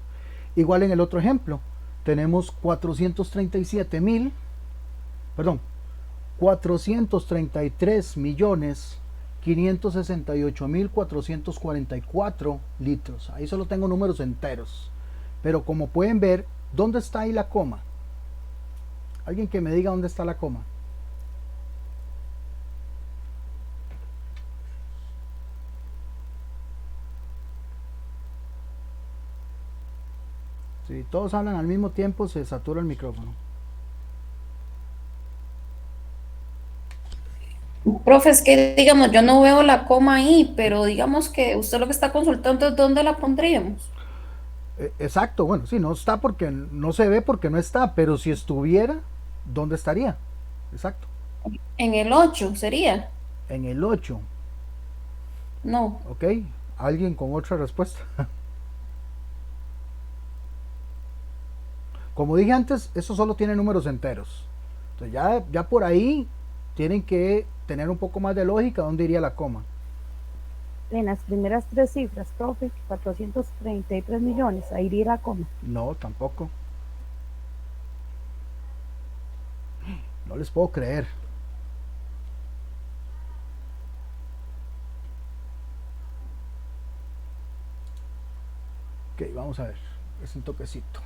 Igual en el otro ejemplo, tenemos 433.568.444 litros. Ahí solo tengo números enteros. Pero como pueden ver, ¿dónde está ahí la coma? Alguien que me diga dónde está la coma. Si todos hablan al mismo tiempo, se satura el micrófono. Profe, es que digamos, yo no veo la coma ahí, pero digamos que usted lo que está consultando es dónde la pondríamos. Exacto, bueno, sí, no está porque no se ve porque no está, pero si estuviera, ¿dónde estaría? Exacto. En el 8 sería. En el 8. No. ¿Ok? ¿Alguien con otra respuesta? Como dije antes, eso solo tiene números enteros. Entonces ya por ahí tienen que tener un poco más de lógica dónde iría la coma. En las primeras tres cifras, profe, 433 millones, ahí iría la coma. No, tampoco. No les puedo creer. Ok, vamos a ver. Es un toquecito.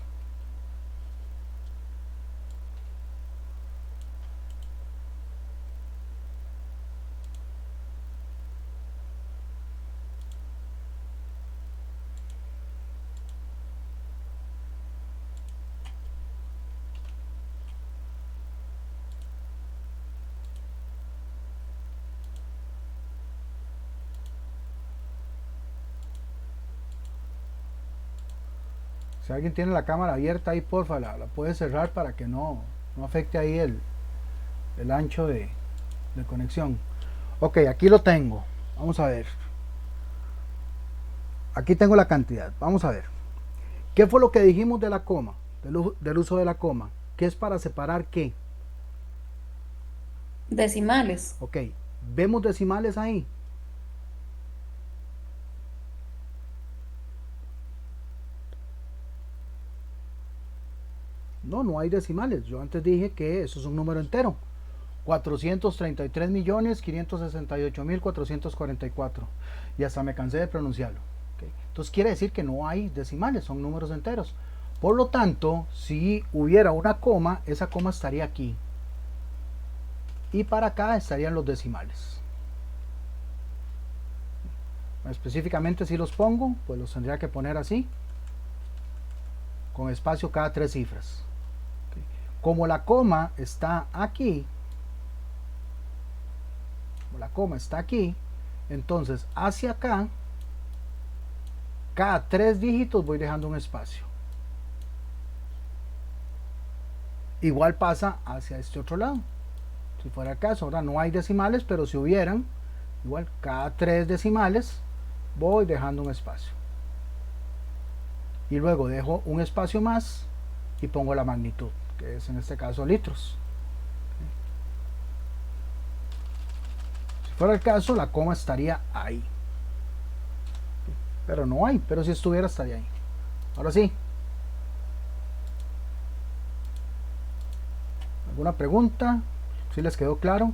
Si alguien tiene la cámara abierta ahí, porfa, la puede cerrar para que no afecte ahí el ancho de conexión. Ok, aquí lo tengo. Vamos a ver. Aquí tengo la cantidad. Vamos a ver. ¿Qué fue lo que dijimos de la coma? Del uso de la coma. ¿Qué es para separar qué? Decimales. Ok. ¿Vemos decimales ahí? No hay decimales. Yo antes dije que eso es un número entero. 433.568.444. Y hasta me cansé de pronunciarlo. ¿Okay? Entonces quiere decir que no hay decimales, son números enteros. Por lo tanto, si hubiera una coma, esa coma estaría aquí. Y para acá estarían los decimales. Específicamente si los pongo, pues los tendría que poner así, con espacio cada tres cifras. ¿Okay? Como la coma está aquí, entonces hacia acá, cada tres dígitos voy dejando un espacio. Igual pasa hacia este otro lado. Si fuera el caso, ahora no hay decimales, pero si hubieran, igual cada tres decimales voy dejando un espacio. Y luego dejo un espacio más y pongo la magnitud, que es en este caso litros. Si fuera el caso, la coma estaría ahí. Pero no hay, pero si estuviera estaría ahí. Ahora sí. ¿Alguna pregunta? ¿Sí les quedó claro?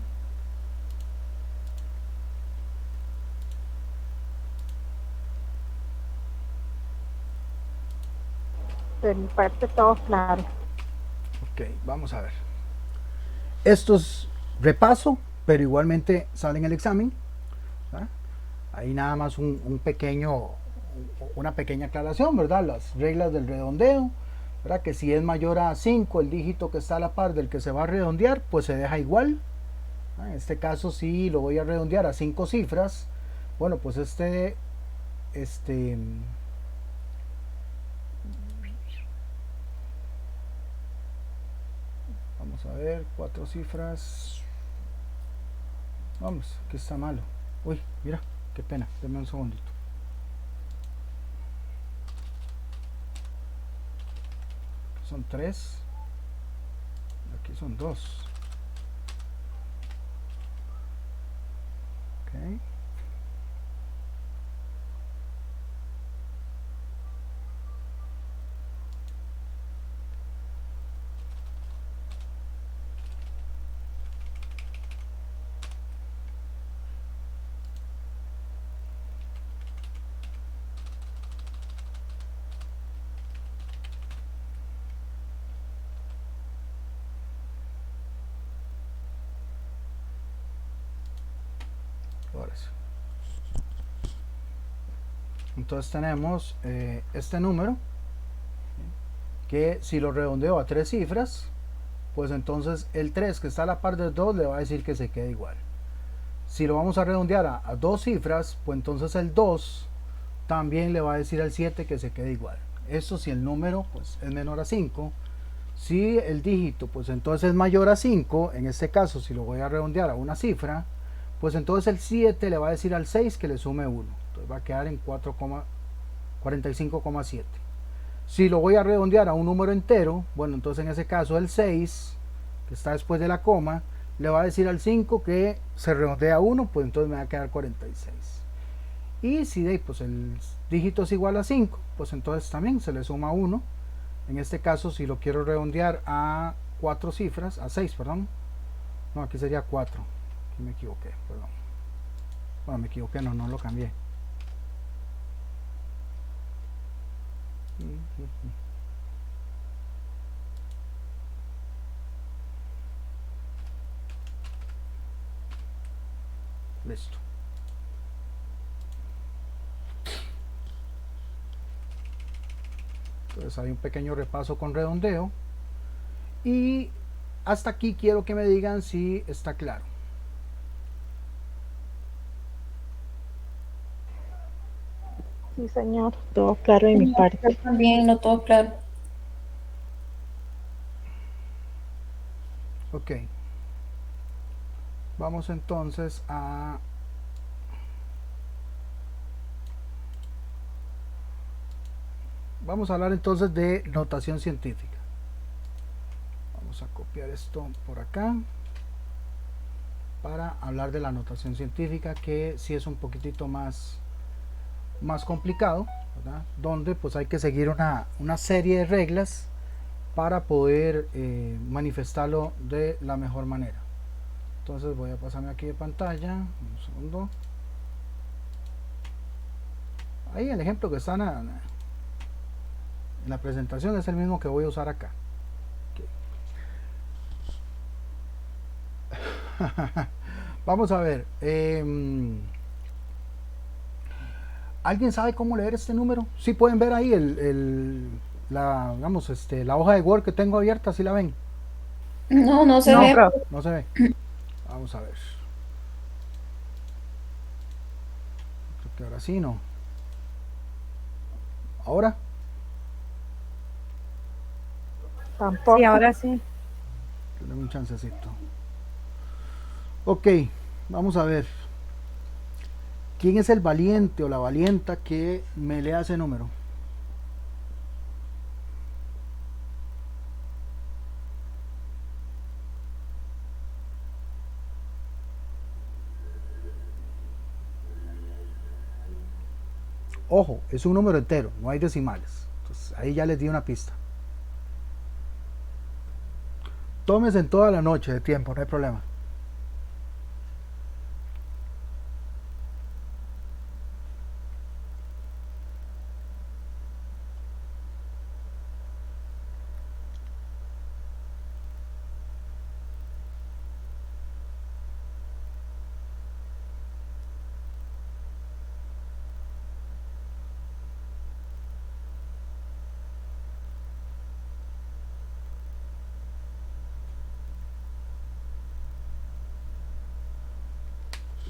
De mi parte todo claro. Ok, vamos a ver. Esto es repaso, pero igualmente sale en el examen. ¿Ah? Ahí nada más un una pequeña aclaración, ¿verdad? Las reglas del redondeo, ¿verdad? Que si es mayor a 5 el dígito que está a la par del que se va a redondear, pues se deja igual. En este caso, si lo voy a redondear a 5 cifras, bueno, pues vamos a ver, 4 cifras. Vamos, que está malo. Uy, mira, qué pena, denme un segundito. Son 3, aquí son 2. Ok. Ahora sí. Entonces tenemos este número que si lo redondeo a 3 cifras, pues entonces el 3 que está a la par del 2 le va a decir que se quede igual. Si lo vamos a redondear a 2 cifras, pues entonces el 2 también le va a decir al 7 que se quede igual. Eso si el número pues es menor a 5. Si el dígito pues entonces es mayor a 5, en este caso si lo voy a redondear a una cifra, pues entonces el 7 le va a decir al 6 que le sume 1. Entonces va a quedar en 45,7. Si lo voy a redondear a un número entero, bueno, entonces en ese caso el 6, que está después de la coma, le va a decir al 5 que se redondea a 1, pues entonces me va a quedar 46. Y si pues el dígito es igual a 5, pues entonces también se le suma 1. En este caso, si lo quiero redondear a 4 cifras, a 6, perdón. No, aquí sería 4. Aquí me equivoqué, perdón. Bueno, me equivoqué, no lo cambié. Listo. Entonces hay un pequeño repaso con redondeo. Y hasta aquí quiero que me digan si está claro. Sí, señor, todo claro de mi parte. Yo también no todo claro. Ok. Vamos entonces a hablar entonces de notación científica. Vamos a copiar esto por acá para hablar de la notación científica, que sí es un poquitito más complicado, ¿verdad? Donde pues hay que seguir una serie de reglas para poder manifestarlo de la mejor manera. Entonces voy a pasarme aquí de pantalla, un segundo. Ahí el ejemplo que está en la presentación es el mismo que voy a usar acá. Okay. Vamos a ver. ¿Alguien sabe cómo leer este número? Sí, pueden ver ahí la hoja de Word que tengo abierta, ¿sí la ven? No, no se No, ve. profe. No se ve. Vamos a ver. Creo que ahora sí, ¿no? ¿Ahora? Tampoco. Sí, ahora sí. Dame un chancecito. Ok, vamos a ver. ¿Quién es el valiente o la valienta que me lea ese número? Ojo, es un número entero, no hay decimales. Entonces, ahí ya les di una pista. Tómese en toda la noche de tiempo, no hay problema.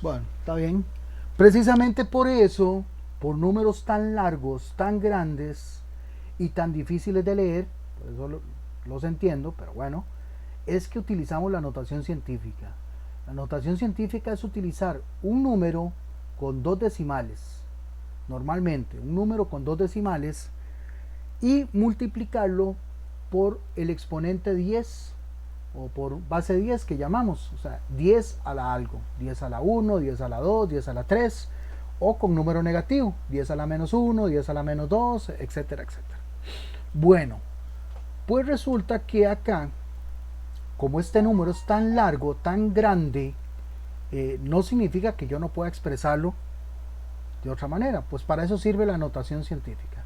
Bueno, está bien. Precisamente por eso, por números tan largos, tan grandes y tan difíciles de leer, por eso los entiendo, pero bueno, es que utilizamos la notación científica. La notación científica es utilizar un número con dos decimales, normalmente un número con dos decimales, y multiplicarlo por el exponente 10 o por base 10 que llamamos, o sea, 10 a la algo, 10 a la 1, 10 a la 2, 10 a la 3, o con número negativo, 10 a la menos 1, 10 a la menos 2, etcétera, etcétera. Bueno, pues resulta que acá, como este número es tan largo, tan grande, no significa que yo no pueda expresarlo de otra manera, pues para eso sirve la notación científica.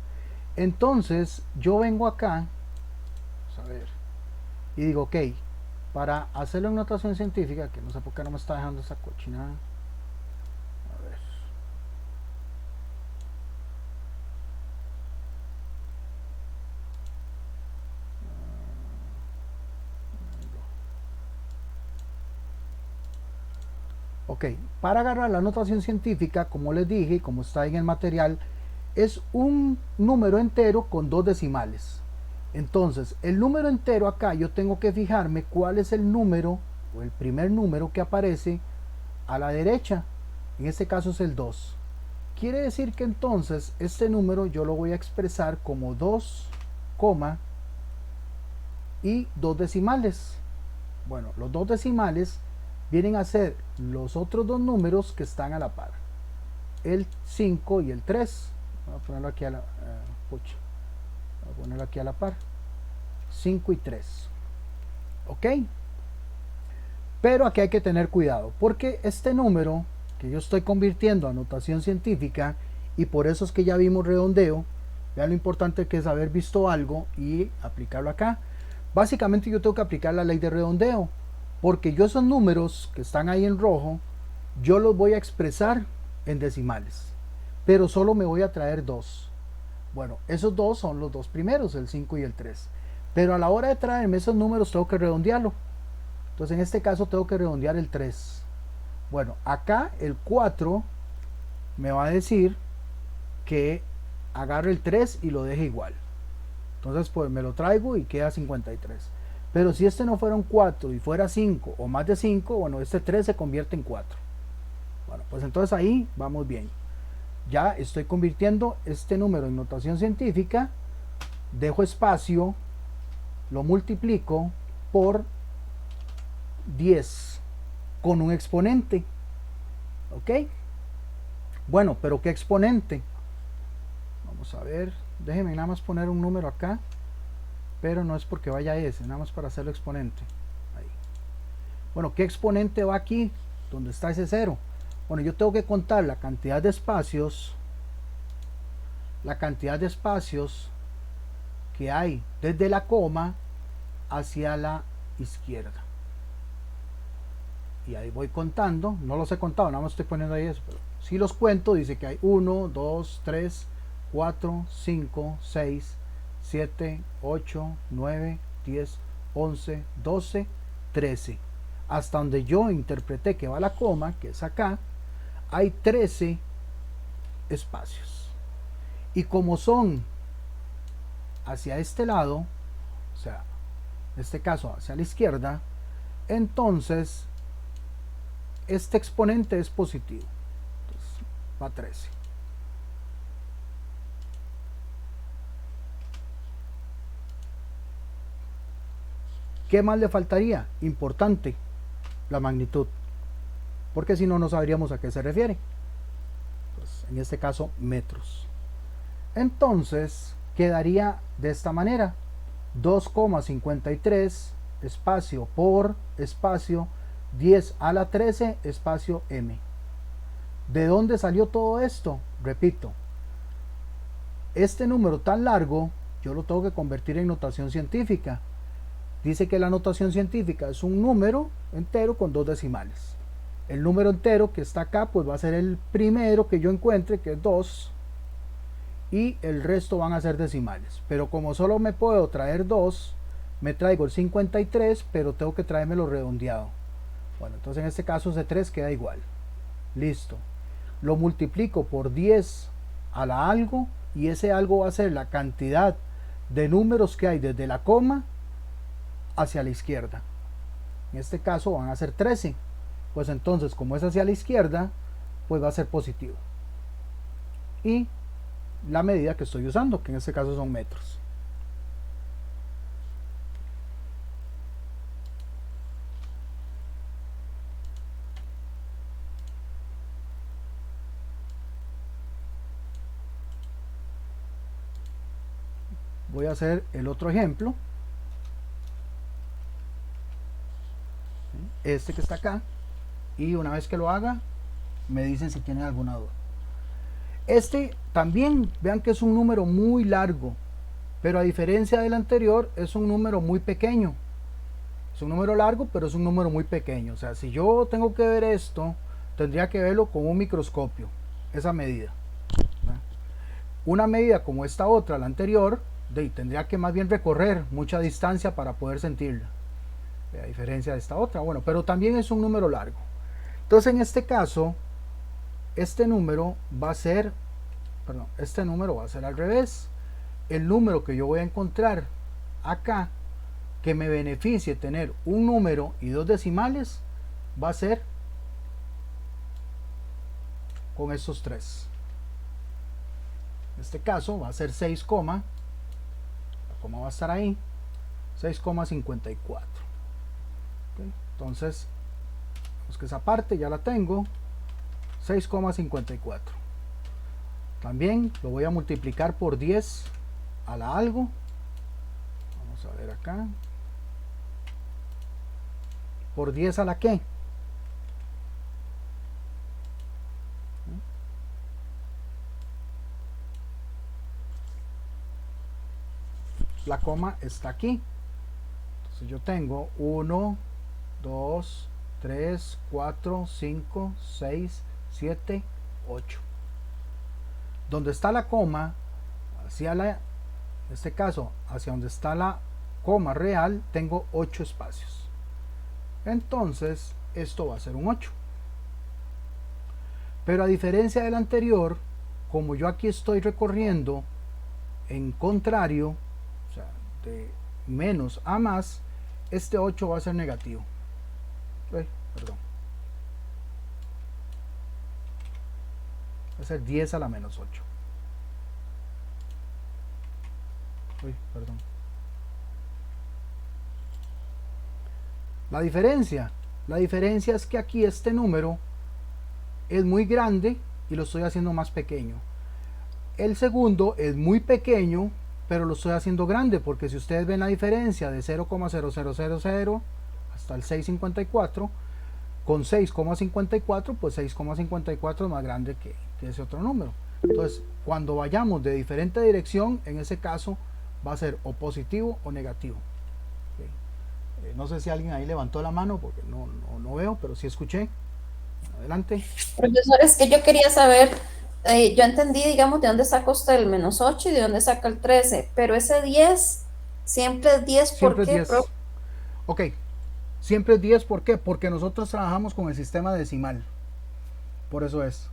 Entonces yo vengo acá, vamos a ver, y digo, ok, para hacerlo en notación científica, que no sé por qué no me está dejando esa cochinada. A ver. Ok, para agarrar la notación científica, como les dije, como está en el material, es un número entero con dos decimales. Entonces, el número entero acá yo tengo que fijarme cuál es el número o el primer número que aparece a la derecha. En este caso es el 2. Quiere decir que entonces este número yo lo voy a expresar como 2, y dos decimales. Bueno, los dos decimales vienen a ser los otros dos números que están a la par, el 5 y el 3. Voy a ponerlo aquí a la voy a ponerlo aquí a la par, 5 y 3. Ok, pero aquí hay que tener cuidado porque este número que yo estoy convirtiendo a notación científica, y por eso es que ya vimos redondeo, vean lo importante que es haber visto algo y aplicarlo acá. Básicamente yo tengo que aplicar la ley de redondeo, porque yo esos números que están ahí en rojo, yo los voy a expresar en decimales, pero solo me voy a traer dos. Bueno, esos dos son los dos primeros, el 5 y el 3. Pero a la hora de traerme esos números tengo que redondearlo. Entonces en este caso tengo que redondear el 3. Bueno, acá el 4 me va a decir que agarre el 3 y lo deje igual. Entonces pues me lo traigo y queda 53. Pero si este no fuera un 4 y fuera 5 o más de 5, bueno, este 3 se convierte en 4. Bueno, pues entonces ahí vamos bien. Ya estoy convirtiendo este número en notación científica, dejo espacio, lo multiplico por 10 con un exponente. ¿Ok? Bueno, pero ¿qué exponente? Vamos a ver, déjenme nada más poner un número acá, pero no es porque vaya ese, nada más para hacerlo exponente. Ahí. Bueno, ¿qué exponente va aquí? ¿Dónde está ese 0? Bueno, yo tengo que contar la cantidad de espacios que hay desde la coma hacia la izquierda. Y ahí voy contando, no los he contado, nada más estoy poniendo ahí eso, pero si los cuento, dice que hay 1, 2, 3, 4, 5, 6, 7, 8, 9, 10, 11, 12, 13. Hasta donde yo interpreté que va la coma, que es acá, hay 13 espacios. Y como son hacia este lado, o sea, en este caso hacia la izquierda, entonces este exponente es positivo. Entonces va 13. ¿Qué más le faltaría? Importante, la magnitud, porque si no, no sabríamos a qué se refiere. Pues, en este caso, metros. Entonces, quedaría de esta manera: 2,53 espacio por espacio 10 a la 13 espacio m. ¿De dónde salió todo esto? Repito, este número tan largo yo lo tengo que convertir en notación científica. Dice que la notación científica es un número entero con dos decimales. El número entero que está acá pues va a ser el primero que yo encuentre, que es 2, y el resto van a ser decimales. Pero como solo me puedo traer 2, me traigo el 53, pero tengo que traérmelo redondeado. Bueno, entonces en este caso ese 3 queda igual. Listo. Lo multiplico por 10 a la algo y ese algo va a ser la cantidad de números que hay desde la coma hacia la izquierda. En este caso van a ser 13. Pues entonces, como es hacia la izquierda, pues va a ser positivo. Y la medida que estoy usando, que en este caso son metros. Voy a hacer el otro ejemplo. Este que está acá. Y una vez que lo haga, me dicen si tienen alguna duda. Este también, vean que es un número muy largo, pero a diferencia del anterior, es un número muy pequeño. Es un número largo, pero es un número muy pequeño. O sea, si yo tengo que ver esto, tendría que verlo con un microscopio, esa medida. Una medida como esta otra, la anterior, tendría que más bien recorrer mucha distancia para poder sentirla. A diferencia de esta otra, bueno, pero también es un número largo. Entonces en este caso, este número va a ser, perdón, este número va a ser al revés. El número que yo voy a encontrar acá, que me beneficie tener un número y dos decimales, va a ser con estos tres. En este caso va a ser 6, la coma va a estar ahí, 6,54. ¿Okay? Entonces, vemos que esa parte ya la tengo, 6,54. También lo voy a multiplicar por 10 a la algo. Vamos a ver acá. ¿Por 10 a la qué? La coma está aquí. Entonces yo tengo 1, 2, 3, 4, 5, 6, 7, 8. Donde está la coma, hacia la, en este caso, hacia donde está la coma real, tengo 8 espacios. Entonces, esto va a ser un 8. Pero a diferencia del anterior, como yo aquí estoy recorriendo en contrario, o sea, de menos a más, este 8 va a ser negativo. Perdón. Va a ser 10 a la menos 8. Perdón. La diferencia es que aquí este número es muy grande y lo estoy haciendo más pequeño. El segundo es muy pequeño, pero lo estoy haciendo grande, porque si ustedes ven la diferencia de 0,0000 hasta el 6,54, con 6,54, pues 6,54 es más grande que ese otro número. Entonces, cuando vayamos de diferente dirección, en ese caso va a ser o positivo o negativo. No sé si alguien ahí levantó la mano, porque no veo, pero sí escuché. Adelante. Profesor, es que yo quería saber, yo entendí, digamos, de dónde saca usted el menos 8 y de dónde saca el 13, pero ese 10 siempre es 10, ¿por Siempre es qué, 10. profe? Ok, siempre es 10, ¿por qué? Porque nosotros trabajamos con el sistema decimal. Por eso es.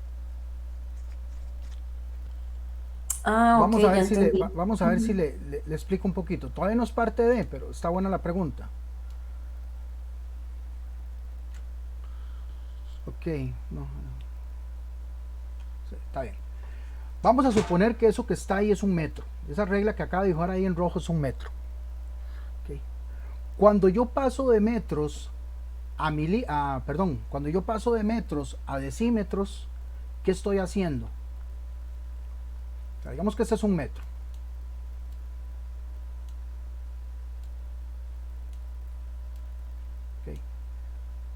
Vamos, ok, a ver ya si entendí. vamos a ver si le explico un poquito. Todavía no es parte de, pero está buena la pregunta. Ok, no. Sí, está bien. Vamos a suponer que eso que está ahí es un metro. Esa regla que acaba de dibujar ahí en rojo es un metro. Okay. Cuando yo paso de metros cuando yo paso de metros a decímetros, ¿qué estoy haciendo? O sea, digamos que este es un metro. Okay.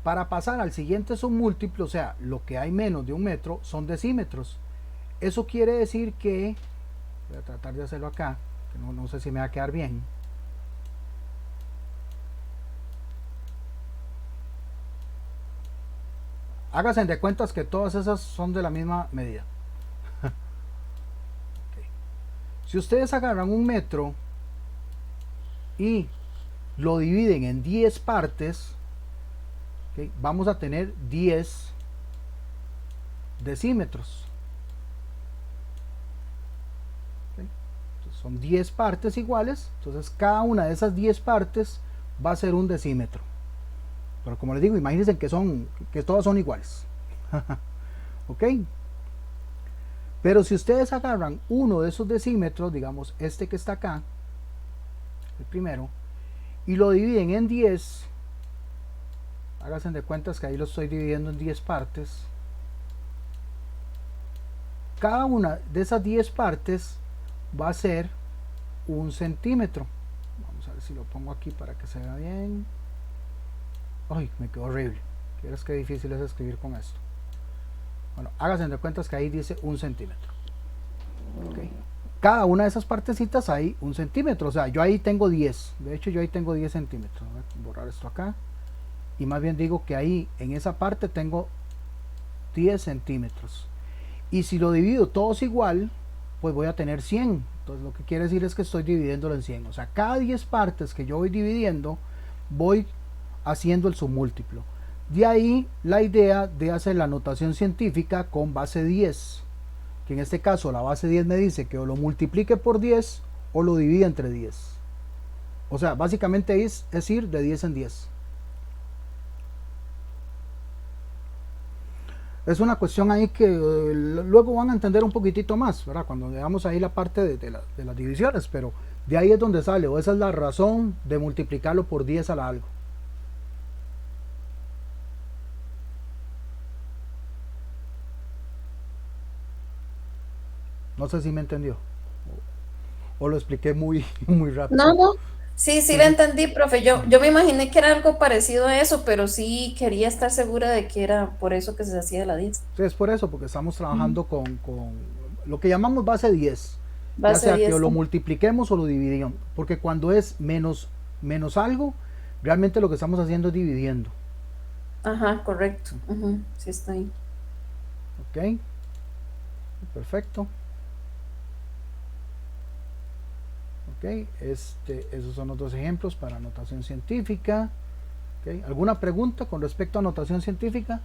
Para pasar al siguiente submúltiplo, o sea, lo que hay menos de un metro, son decímetros. Eso quiere decir que, voy a tratar de hacerlo acá, que no sé si me va a quedar bien. Háganse de cuentas que todas esas son de la misma medida. Okay. Si ustedes agarran un metro y lo dividen en 10 partes, okay, vamos a tener 10 decímetros. ¿Okay? Entonces, son 10 partes iguales, entonces cada una de esas 10 partes va a ser un decímetro. Pero como les digo, imagínense que todas son iguales. ¿Ok? Pero si ustedes agarran uno de esos decímetros, digamos este que está acá, el primero, y lo dividen en 10, háganse de cuentas que ahí lo estoy dividiendo en 10 partes. Cada una de esas 10 partes va a ser un centímetro. Vamos a ver si lo pongo aquí para que se vea bien. Ay, me quedó horrible. Quieres que difícil es escribir con esto. Bueno, háganse de cuentas que ahí dice un centímetro. Okay. Cada una de esas partecitas hay un centímetro. O sea, yo ahí tengo 10. De hecho, yo ahí tengo 10 centímetros. Voy a borrar esto acá. Y más bien digo que ahí, en esa parte, tengo 10 centímetros. Y si lo divido todos igual, pues voy a tener 100. Entonces, lo que quiere decir es que estoy dividiéndolo en 100. O sea, cada 10 partes que yo voy dividiendo, voy haciendo el submúltiplo. De ahí la idea de hacer la notación científica con base 10, que en este caso la base 10 me dice que o lo multiplique por 10 o lo divide entre 10. O sea, básicamente es ir de 10 en 10. Es una cuestión ahí que luego van a entender un poquitito más, ¿verdad? Cuando veamos ahí la parte de las divisiones, pero de ahí es donde sale, o esa es la razón de multiplicarlo por 10 a la algo. No sé si me entendió. O lo expliqué muy rápido. No. Sí, lo entendí, profe. Yo me imaginé que era algo parecido a eso, pero sí quería estar segura de que era por eso que se hacía la 10. Sí, es por eso, porque estamos trabajando con lo que llamamos base 10. Base ya sea 10, que lo sí. multipliquemos o lo dividimos. Porque cuando es menos algo, realmente lo que estamos haciendo es dividiendo. Ajá, correcto. Sí, está ahí. Ok. Perfecto. Ok, esos son los dos ejemplos para notación científica. Okay. ¿Alguna pregunta con respecto a notación científica?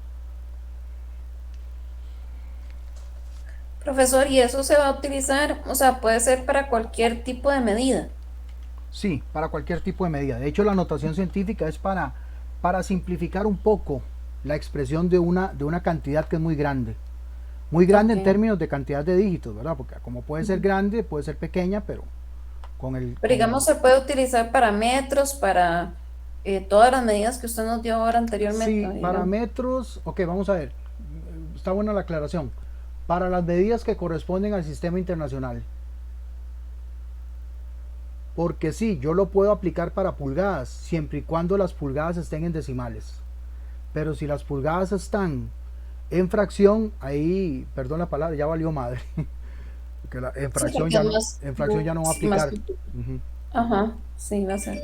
Profesor, ¿y eso se va a utilizar? O sea, puede ser para cualquier tipo de medida. Sí, para cualquier tipo de medida. De hecho, la notación científica es para simplificar un poco la expresión de una cantidad que es muy grande. Muy grande en términos de cantidad de dígitos, ¿verdad? Porque como puede ser grande, puede ser pequeña, pero Pero digamos, se puede utilizar para metros, para todas las medidas que usted nos dio ahora anteriormente. Sí, para metros, ok, vamos a ver. Está buena la aclaración. Para las medidas que corresponden al sistema internacional. Porque sí, yo lo puedo aplicar para pulgadas, siempre y cuando las pulgadas estén en decimales. Pero si las pulgadas están en fracción, ahí, perdón la palabra, ya valió madre. Porque en fracción, ya no va a aplicar. Ajá, sí, va a ser.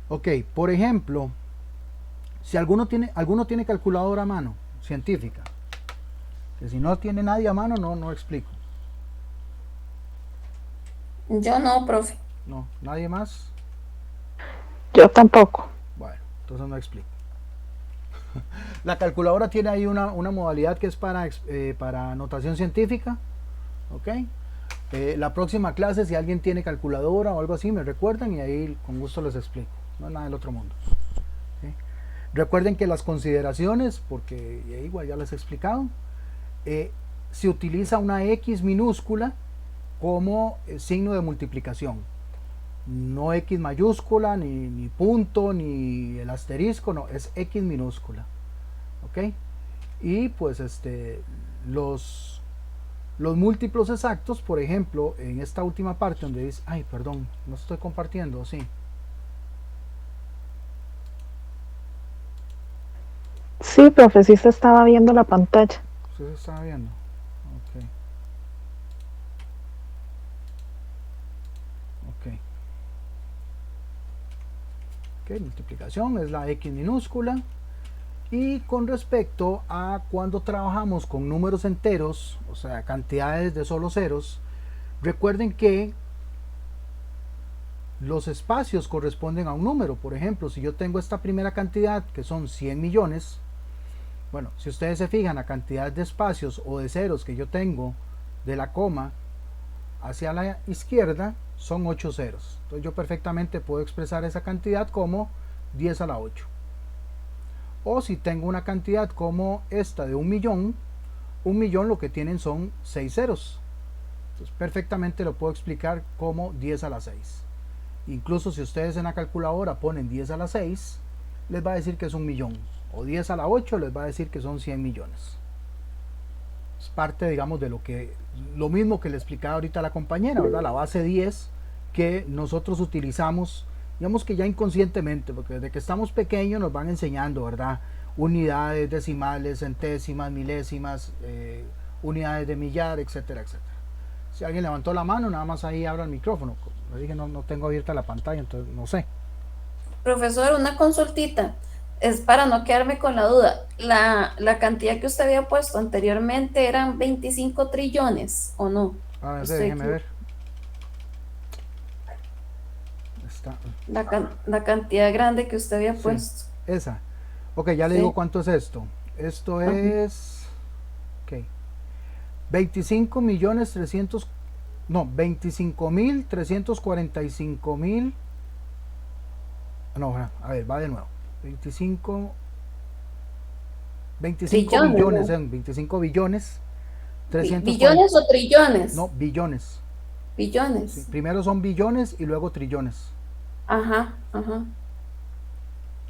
Ok, por ejemplo, si alguno tiene calculadora a mano, científica, que si no tiene nadie a mano, no explico. Yo no, profe. No, nadie más. Yo tampoco. Bueno, entonces no explico. La calculadora tiene ahí una modalidad que es para notación científica. Ok. La próxima clase, si alguien tiene calculadora o algo así, me recuerdan y ahí con gusto les explico. No es nada del otro mundo. ¿Okay? Recuerden que las consideraciones, porque igual ya les he explicado, se utiliza una X minúscula como signo de multiplicación. No X mayúscula, ni punto, ni el asterisco, no, es X minúscula. ¿Ok? Y pues los múltiplos exactos, por ejemplo, en esta última parte donde dice, ay, perdón, no estoy compartiendo, sí. Sí, profe, sí se estaba viendo la pantalla. ¿Sí se estaba viendo? Ok. Ok, multiplicación es la X minúscula. Y con respecto a cuando trabajamos con números enteros, o sea, cantidades de solo ceros, recuerden que los espacios corresponden a un número. Por ejemplo, si yo tengo esta primera cantidad, que son 100 millones, Bueno, si ustedes se fijan, la cantidad de espacios o de ceros que yo tengo de la coma hacia la izquierda son 8 ceros. Entonces yo perfectamente puedo expresar esa cantidad como 10 a la 8. O si tengo una cantidad como esta de 1 millón lo que tienen son 6 ceros. Entonces perfectamente lo puedo explicar como 10 a la 6. Incluso si ustedes en la calculadora ponen 10 a la 6, les va a decir que es 1 millón. O 10 a la 8 les va a decir que son 100 millones. Es parte, digamos, de lo mismo que le explicaba ahorita a la compañera, ¿verdad? La base 10 que nosotros utilizamos, digamos que ya inconscientemente, porque desde que estamos pequeños nos van enseñando, ¿verdad? Unidades, decimales, centésimas, milésimas, unidades de millar, etcétera, etcétera. Si alguien levantó la mano, nada más ahí abra el micrófono. Como le dije, no tengo abierta la pantalla, entonces no sé. Profesor, una consultita. Es para no quedarme con la duda. La cantidad que usted había puesto anteriormente eran 25 trillones, ¿o no? A ver, Estoy déjeme equivo- ver. Está, La cantidad grande que usted había sí, puesto. esa. Ok, ya le Sí. digo cuánto es esto. Esto Ajá. es... Ok. 25 millones 300... No, 25 mil 345 mil... No, a ver, va de nuevo. 25 Trillones, billones, ¿no? 25 billones 340... ¿Billones o trillones? No, billones. Sí, Billones. primero son billones y luego trillones. Ajá, ajá.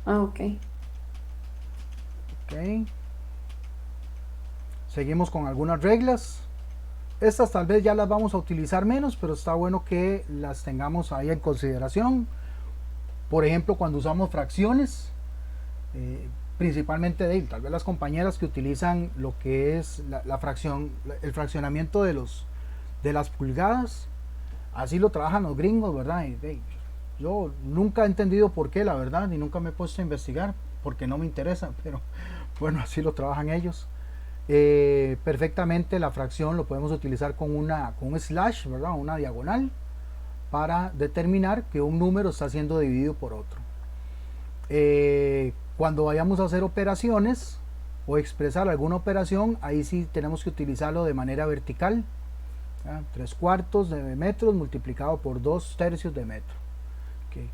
Ah, ok. Ok. Seguimos con algunas reglas. Estas tal vez ya las vamos a utilizar menos, pero está bueno que las tengamos ahí en consideración. Por ejemplo, cuando usamos fracciones, principalmente tal vez las compañeras que utilizan lo que es la fracción, el fraccionamiento de las pulgadas, así lo trabajan los gringos, ¿verdad? Yo nunca he entendido por qué, la verdad, ni nunca me he puesto a investigar, porque no me interesa, pero bueno, así lo trabajan ellos. Perfectamente la fracción lo podemos utilizar con un slash, ¿verdad? Una diagonal, para determinar que un número está siendo dividido por otro. Cuando vayamos a hacer operaciones o expresar alguna operación, ahí sí tenemos que utilizarlo de manera vertical, ¿ya? 3/4 de metros multiplicado por 2/3 de metro. Okay.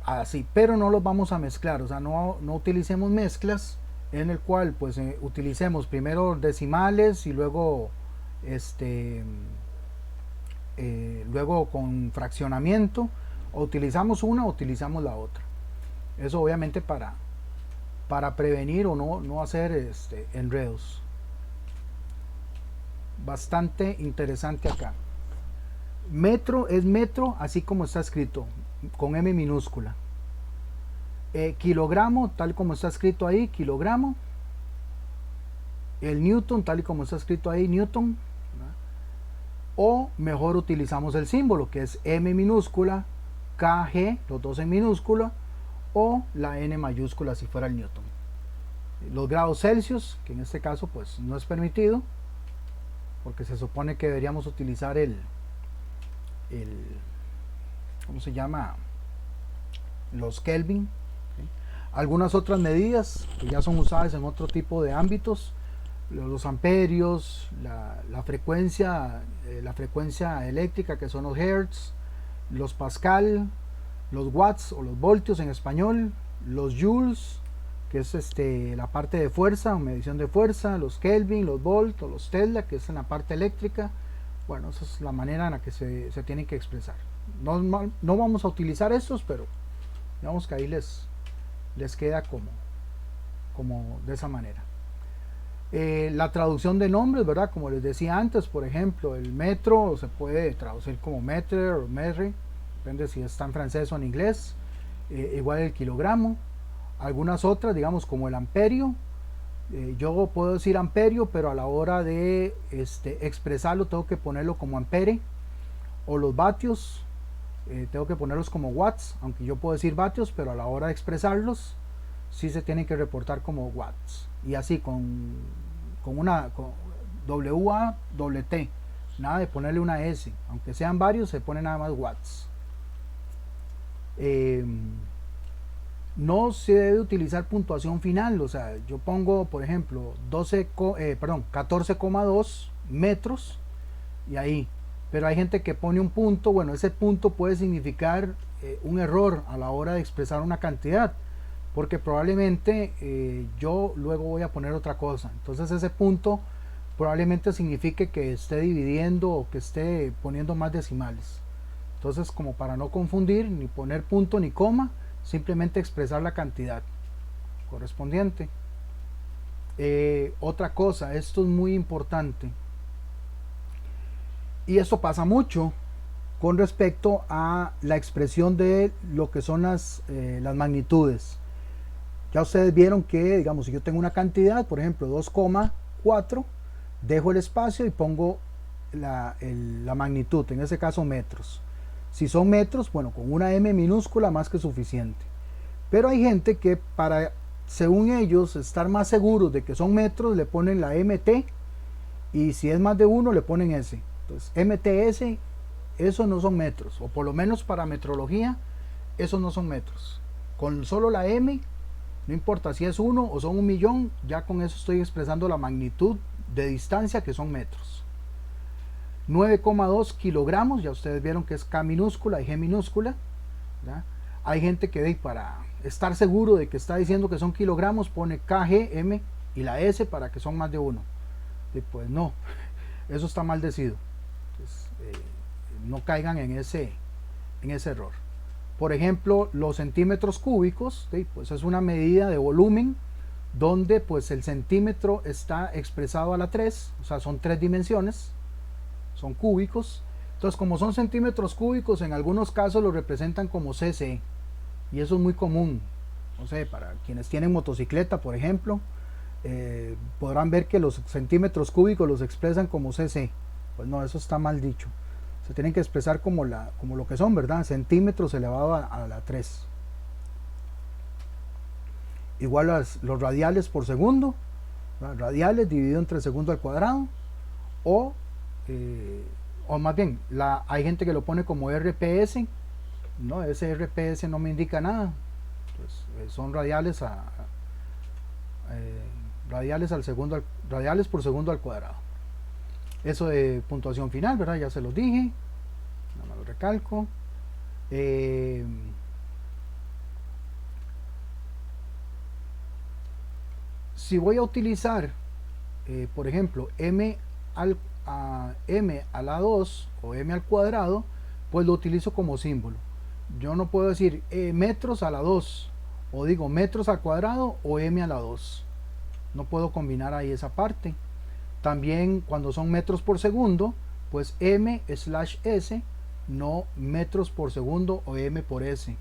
Así, pero no los vamos a mezclar, o sea, no utilicemos mezclas en el cual pues utilicemos primero decimales y luego luego con fraccionamiento, o utilizamos una o utilizamos la otra. Eso obviamente para prevenir o no hacer enredos. Bastante interesante acá. Metro es metro así como está escrito, con M minúscula. Kilogramo, tal como está escrito ahí, kilogramo. El newton, tal y como está escrito ahí, newton. O mejor utilizamos el símbolo, que es M minúscula, KG, los dos en minúscula, o la N mayúscula si fuera el newton. Los grados Celsius, que en este caso pues no es permitido, porque se supone que deberíamos utilizar ¿cómo se llama? Los Kelvin. Algunas otras medidas que ya son usadas en otro tipo de ámbitos, los amperios, la frecuencia eléctrica, que son los hertz, los pascal, los watts o los voltios en español, los joules, que es la parte de fuerza o medición de fuerza, los kelvin, los volt o los tesla, que es en la parte eléctrica. Bueno, esa es la manera en la que se tienen que expresar. No vamos a utilizar estos, pero digamos que ahí les queda como de esa manera. La traducción de nombres, ¿verdad? Como les decía antes, por ejemplo, el metro se puede traducir como metre o metre, depende si está en francés o en inglés. Igual el kilogramo. Algunas otras, digamos, como el amperio. Yo puedo decir amperio, pero a la hora de expresarlo tengo que ponerlo como ampere. O los vatios, tengo que ponerlos como watts, aunque yo puedo decir vatios, pero a la hora de expresarlos sí se tienen que reportar como watts. Y así con WAT, nada de ponerle una S, aunque sean varios se pone nada más watts. no se debe utilizar puntuación final. O sea, yo pongo, por ejemplo, 14,2 metros y ahí. Pero hay gente que pone un punto. Bueno, ese punto puede significar un error a la hora de expresar una cantidad, porque probablemente yo luego voy a poner otra cosa. Entonces ese punto probablemente signifique que esté dividiendo o que esté poniendo más decimales. Entonces, como para no confundir, ni poner punto ni coma, simplemente expresar la cantidad correspondiente. Otra cosa, esto es muy importante, y esto pasa mucho con respecto a la expresión de lo que son las magnitudes. Ya ustedes vieron que, digamos, si yo tengo una cantidad, por ejemplo 2,4, dejo el espacio y pongo la magnitud, en ese caso metros. Si son metros, bueno, con una M minúscula más que suficiente. Pero hay gente que para, según ellos, estar más seguros de que son metros, le ponen la MT, y si es más de uno le ponen S. Entonces MTS, eso no son metros, o por lo menos para metrología, esos no son metros. Con solo la M, no importa si es uno o son 1.000.000, ya con eso estoy expresando la magnitud de distancia, que son metros. 9,2 kilogramos, ya ustedes vieron que es K minúscula y G minúscula, ¿ya? Hay gente que para estar seguro de que está diciendo que son kilogramos pone KGM y la S para que son más de uno. Y pues no, eso está maldecido. Entonces, no caigan en ese error. Por ejemplo, los centímetros cúbicos, ¿sí? Pues es una medida de volumen donde pues el centímetro está expresado a la 3, o sea, son 3 dimensiones, son cúbicos. Entonces, como son centímetros cúbicos, en algunos casos lo representan como cc, y eso es muy común. No sé, para quienes tienen motocicleta, por ejemplo, podrán ver que los centímetros cúbicos los expresan como cc. Pues no, eso está mal dicho. Se tienen que expresar como lo que son, ¿verdad? Centímetros elevado a la 3. Igual los radiales por segundo, ¿verdad? Radiales dividido entre segundo al cuadrado, o más bien, hay gente que lo pone como RPS. No, ese RPS no me indica nada. Pues, son radiales radiales por segundo al cuadrado. Eso de puntuación final, ¿verdad? Ya se los dije, no me lo recalco. Si voy a utilizar, por ejemplo, m a la 2 o m al cuadrado, pues lo utilizo como símbolo. Yo no puedo decir metros a la 2, o digo metros al cuadrado o m a la 2. No puedo combinar ahí esa parte. También cuando son metros por segundo, pues m/s, no metros por segundo o m por s.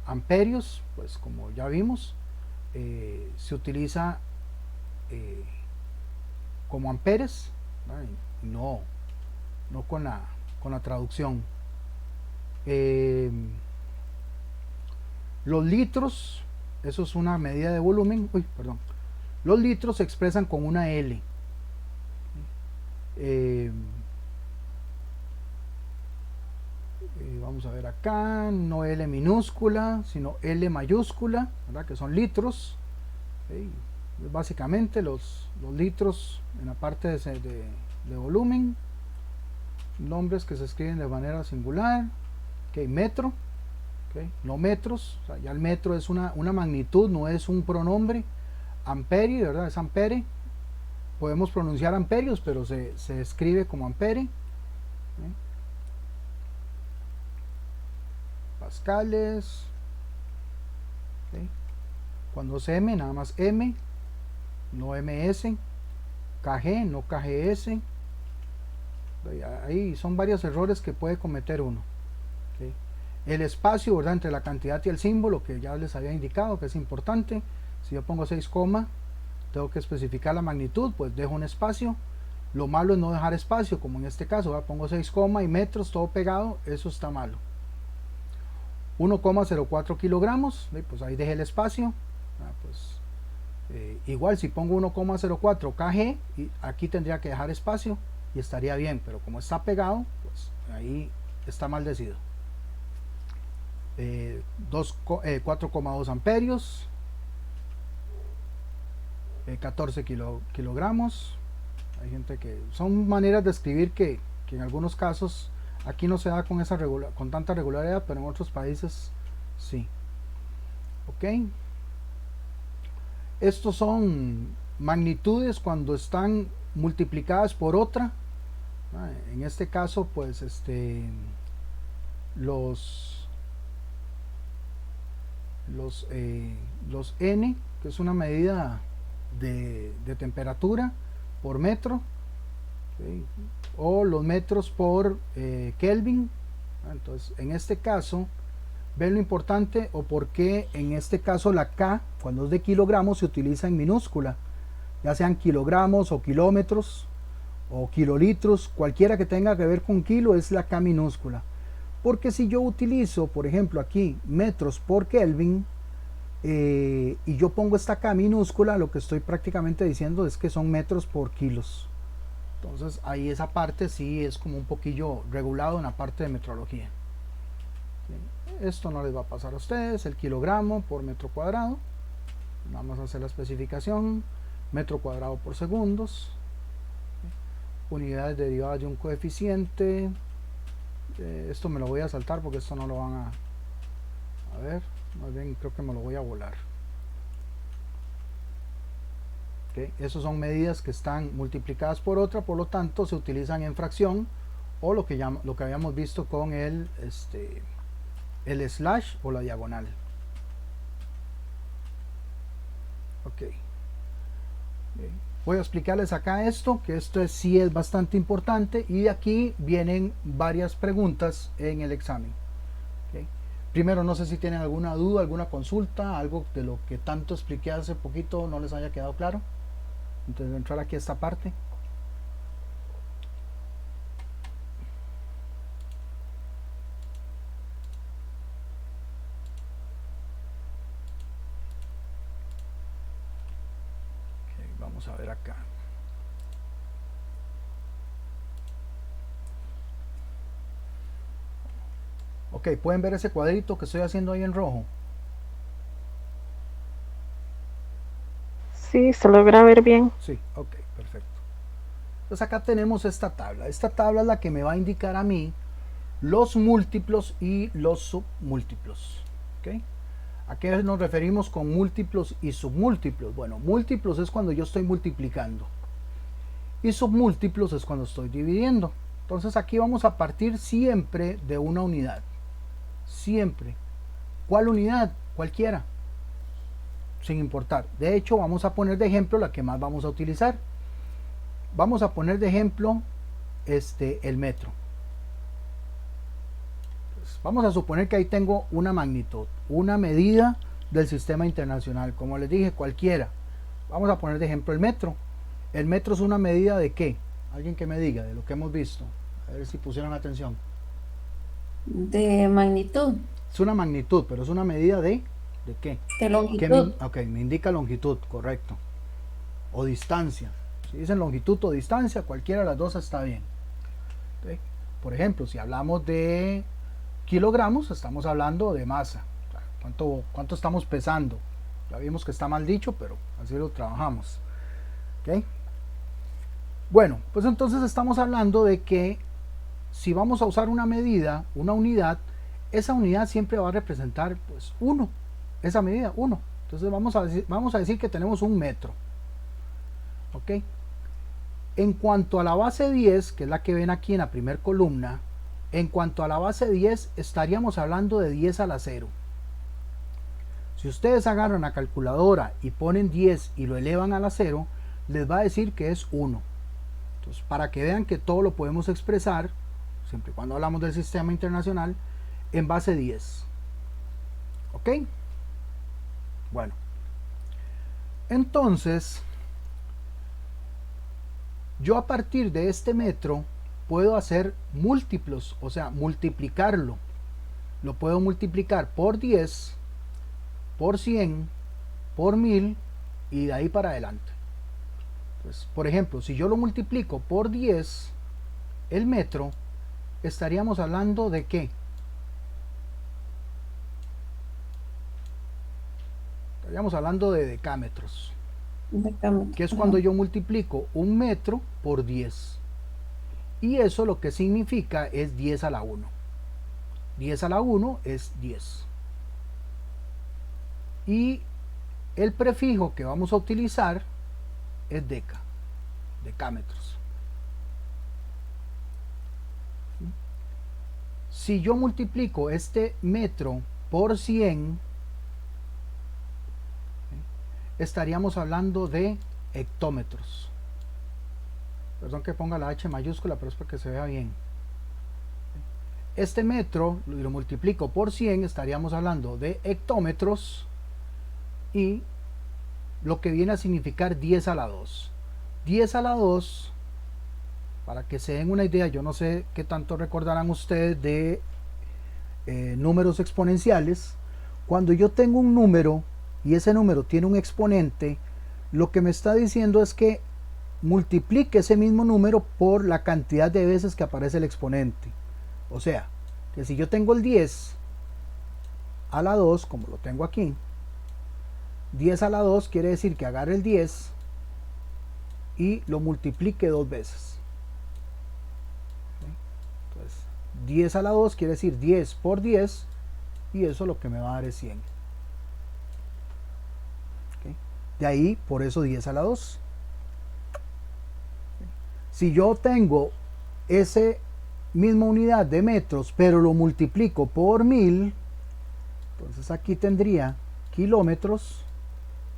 Amperios, pues como ya vimos, se utiliza como amperes, no con la traducción. Los litros, eso es una medida de volumen. Los litros se expresan con una L. Vamos a ver acá, no L minúscula, sino L mayúscula, ¿verdad? Que son litros. Básicamente los litros en la parte de volumen, nombres que se escriben de manera singular. Metro, no metros, o sea, ya el metro es una magnitud, no es un pronombre. Amperio, ¿verdad? Es ampere. Podemos pronunciar amperios, pero se escribe como ampere. Pascales. Cuando es M, nada más M, no ms. kg, no kgs. Ahí son varios errores que puede cometer uno. El espacio, ¿verdad?, entre la cantidad y el símbolo, que ya les había indicado que es importante. Si yo pongo 6, tengo que especificar la magnitud, pues dejo un espacio. Lo malo es no dejar espacio, como en este caso, ¿verdad? Pongo 6, y metros todo pegado, eso está malo. 1,04 kilogramos, pues ahí dejé el espacio. Igual si pongo 1,04 kg, y aquí tendría que dejar espacio y estaría bien, pero como está pegado, pues ahí está maldecido. 4,2 amperios, 14 kilogramos. Hay gente que son maneras de escribir que en algunos casos aquí no se da con tanta regularidad, pero en otros países sí. Ok, estos son magnitudes cuando están multiplicadas por otra. En este caso pues los N, que es una medida de temperatura por metro, ¿sí? O los metros por Kelvin. Entonces en este caso ven lo importante o por qué en este caso la K, cuando es de kilogramos, se utiliza en minúscula, ya sean kilogramos o kilómetros o kilolitros, cualquiera que tenga que ver con kilo es la K minúscula. Porque si yo utilizo, por ejemplo, aquí metros por Kelvin y yo pongo esta K minúscula, lo que estoy prácticamente diciendo es que son metros por kilos. Entonces ahí esa parte sí es como un poquillo regulado en la parte de metrología. Esto no les va a pasar a ustedes, el kilogramo por metro cuadrado. Vamos a hacer la especificación, metro cuadrado por segundos. Unidades derivadas de un coeficiente. Esto me lo voy a saltar porque esto no lo van a ver, más bien creo que me lo voy a volar. Okay. Esas son medidas que están multiplicadas por otra, por lo tanto se utilizan en fracción o lo que habíamos visto con el slash o la diagonal. Ok. Voy a explicarles acá esto, que esto sí es bastante importante y de aquí vienen varias preguntas en el examen. Okay. Primero, no sé si tienen alguna duda, alguna consulta, algo de lo que tanto expliqué hace poquito no les haya quedado claro. Entonces, entrar aquí a esta parte. Vamos a ver acá. Ok, pueden ver ese cuadrito que estoy haciendo ahí en rojo. Sí, se logra ver bien. Sí, ok, perfecto. Entonces acá tenemos esta tabla. Esta tabla es la que me va a indicar a mí los múltiplos y los submúltiplos. ¿Ok? ¿A qué nos referimos con múltiplos y submúltiplos? Bueno, múltiplos es cuando yo estoy multiplicando y submúltiplos es cuando estoy dividiendo. Entonces aquí vamos a partir siempre de una unidad. Siempre. ¿Cuál unidad? Cualquiera. Sin importar. De hecho, vamos a poner de ejemplo la que más vamos a utilizar. Vamos a poner de ejemplo el metro. Vamos a suponer que ahí tengo una magnitud, una medida del sistema internacional. Como les dije, cualquiera. Vamos a poner de ejemplo el metro. ¿El metro es una medida de qué? Alguien que me diga, de lo que hemos visto. A ver si pusieron atención. De magnitud. Es una magnitud, pero es una medida ¿de qué? De longitud. Ok, me indica longitud, correcto. O distancia. Si dicen longitud o distancia, cualquiera de las dos está bien. ¿Okay? Por ejemplo, si hablamos de kilogramos, estamos hablando de masa. ¿Cuánto estamos pesando? Ya vimos que está mal dicho, pero así lo trabajamos. ¿Okay? Bueno, pues entonces estamos hablando de que si vamos a usar una medida, una unidad, esa unidad siempre va a representar pues 1. Esa medida, 1. Entonces vamos a decir que tenemos un metro. ¿Ok? En cuanto a la base 10, que es la que ven aquí en la primera columna, en cuanto a la base 10, estaríamos hablando de 10 a la 0. Si ustedes agarran la calculadora y ponen 10 y lo elevan a la 0, les va a decir que es 1. Entonces, para que vean que todo lo podemos expresar, siempre y cuando hablamos del sistema internacional, en base 10. ¿Ok? Bueno. Entonces, yo a partir de este metro puedo hacer múltiplos, o sea, multiplicarlo. Lo puedo multiplicar por 10, por 100, por 1000 y de ahí para adelante. Pues, por ejemplo, si yo lo multiplico por 10, el metro, estaríamos hablando de ¿qué? estaríamos hablando de decámetros, Exactamente. que es cuando yo multiplico un metro por 10. Y eso lo que significa es 10 a la 1. 10 a la 1 es 10. Y el prefijo que vamos a utilizar es deca, decámetros. Si yo multiplico este metro por 100, estaríamos hablando de hectómetros. Perdón que ponga la H mayúscula, pero es para que se vea bien. Este metro lo multiplico por 100, estaríamos hablando de hectómetros, y lo que viene a significar 10 a la 2. 10 a la 2, para que se den una idea, yo no sé qué tanto recordarán ustedes de números exponenciales. Cuando yo tengo un número y ese número tiene un exponente, lo que me está diciendo es que multiplique ese mismo número por la cantidad de veces que aparece el exponente. O sea, que si yo tengo el 10 a la 2, como lo tengo aquí, 10 a la 2 quiere decir que agarre el 10 y lo multiplique 2 veces. Entonces, 10 a la 2 quiere decir 10 por 10, y eso lo que me va a dar es 100. De ahí, por eso 10 a la 2. Si yo tengo esa misma unidad de metros, pero lo multiplico por 1000, entonces aquí tendría kilómetros,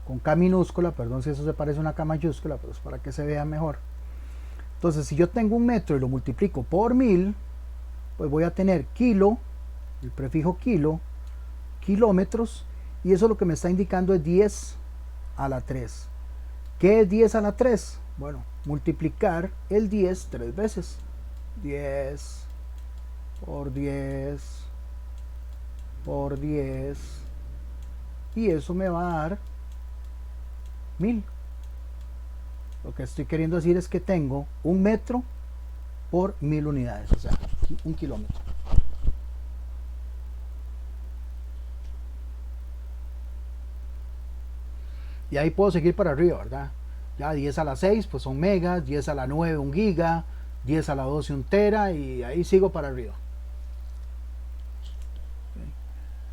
con K minúscula, perdón si eso se parece a una K mayúscula, pero es para que se vea mejor. Entonces, si yo tengo un metro y lo multiplico por 1000, pues voy a tener kilo, el prefijo kilo, kilómetros, y eso lo que me está indicando es 10 a la 3. ¿Qué es 10 a la 3? Bueno, multiplicar el 10 3 veces. 10 por 10 por 10, y eso me va a dar 1000. Lo que estoy queriendo decir es que tengo un metro por 1000 unidades, o sea, un kilómetro. Y ahí puedo seguir para arriba, ¿verdad? Ya 10 a la 6 pues son megas, 10 a la 9 un giga, 10 a la 12 un tera, y ahí sigo para arriba.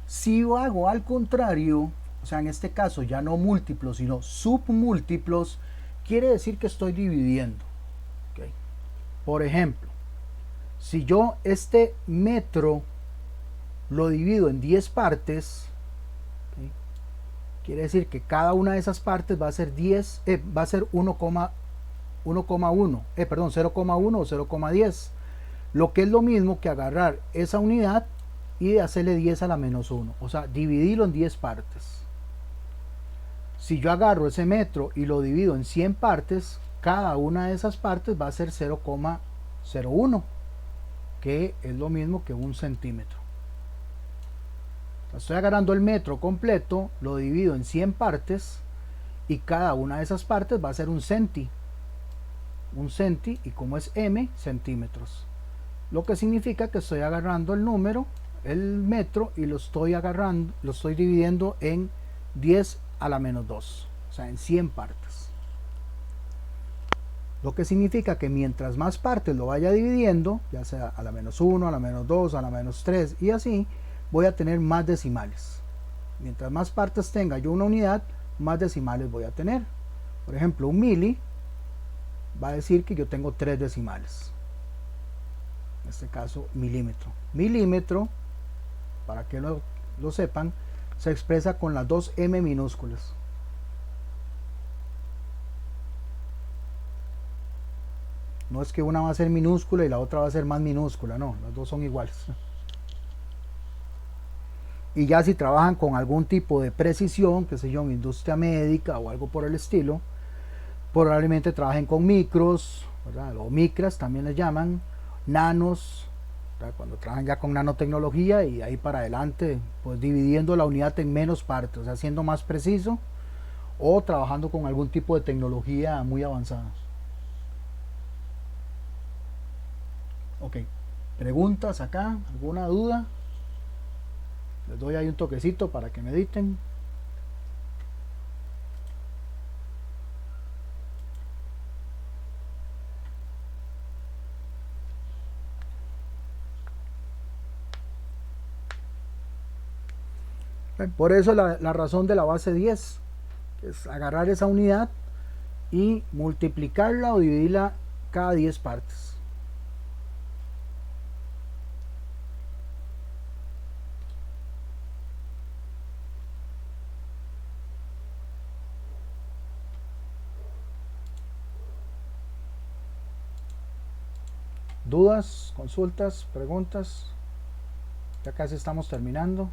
Si yo hago al contrario, o sea, en este caso ya no múltiplos sino submúltiplos, quiere decir que estoy dividiendo. ¿Okay? Por ejemplo, si yo este metro lo divido en 10 partes, ¿okay? Quiere decir que cada una de esas partes va a ser 10, va a ser 0,1 o 0,10, lo que es lo mismo que agarrar esa unidad y hacerle 10 a la menos 1, o sea, dividirlo en 10 partes. Si yo agarro ese metro y lo divido en 100 partes, cada una de esas partes va a ser 0,01, que es lo mismo que un centímetro. Estoy agarrando el metro completo, lo divido en 100 partes, y cada una de esas partes va a ser un centi, y como es m, centímetros, lo que significa que estoy agarrando el número, el metro, y lo estoy dividiendo en 10 a la menos 2, o sea, en 100 partes, lo que significa que mientras más partes lo vaya dividiendo, ya sea a la menos 1, a la menos 2, a la menos 3, y así, voy a tener más decimales. Mientras más partes tenga yo una unidad, más decimales voy a tener. Por ejemplo, un mili va a decir que yo tengo 3 decimales. En este caso, milímetro. Milímetro, para que lo sepan, se expresa con las dos M minúsculas. No es que una va a ser minúscula y la otra va a ser más minúscula, no, las dos son iguales. Y ya si trabajan con algún tipo de precisión, que sé yo, en industria médica o algo por el estilo, probablemente trabajen con micros, ¿verdad? O micras también les llaman, nanos, ¿verdad? Cuando trabajan ya con nanotecnología, y ahí para adelante, pues dividiendo la unidad en menos partes, o sea, siendo más preciso, o trabajando con algún tipo de tecnología muy avanzada. Ok, preguntas acá, alguna duda. Les doy ahí un toquecito para que mediten. Por eso la razón de la base 10 es agarrar esa unidad y multiplicarla o dividirla cada 10 partes. ¿Dudas, consultas, preguntas? Ya casi estamos terminando.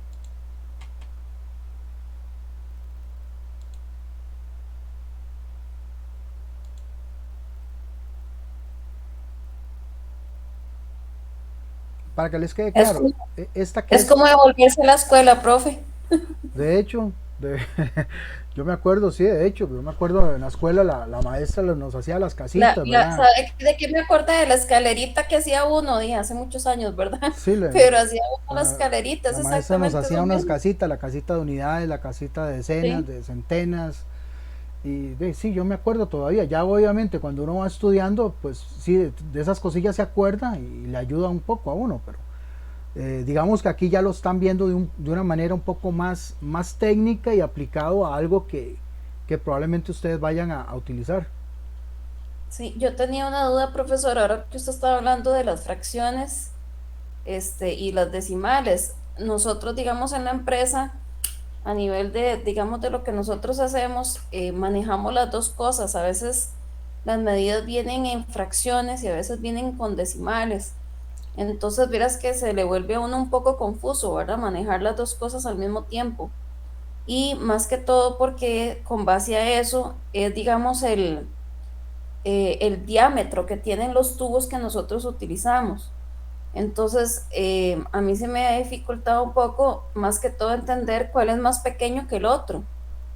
Para que les quede claro, esta que es como devolverse a la escuela, profe. De hecho, yo me acuerdo, sí, de hecho, yo me acuerdo en la escuela la maestra nos hacía las casitas, ¿verdad? ¿Sabe de qué me acordé? De la escalerita que hacía uno, dije, hace muchos años, ¿verdad? Sí, Pero hacía uno la escalerita, es la maestra nos exactamente hacía eso unas mismo. casitas, la casita de unidades, la casita de decenas, Sí. de centenas. Y sí, yo me acuerdo todavía. Ya obviamente cuando uno va estudiando, pues sí, de esas cosillas se acuerda y le ayuda un poco a uno, pero digamos que aquí ya lo están viendo de una manera un poco más técnica y aplicado a algo que probablemente ustedes vayan a utilizar. Sí, yo tenía una duda, profesor, ahora que usted estaba hablando de las fracciones, y las decimales. Nosotros, digamos, en la empresa, a nivel de, digamos, de lo que nosotros hacemos, manejamos las dos cosas. A veces las medidas vienen en fracciones y a veces vienen con decimales. Entonces, verás que se le vuelve a uno un poco confuso, ¿verdad? Manejar las dos cosas al mismo tiempo. Y más que todo porque con base a eso es, digamos, el diámetro que tienen los tubos que nosotros utilizamos. Entonces, a mí se me ha dificultado un poco, más que todo, entender cuál es más pequeño que el otro,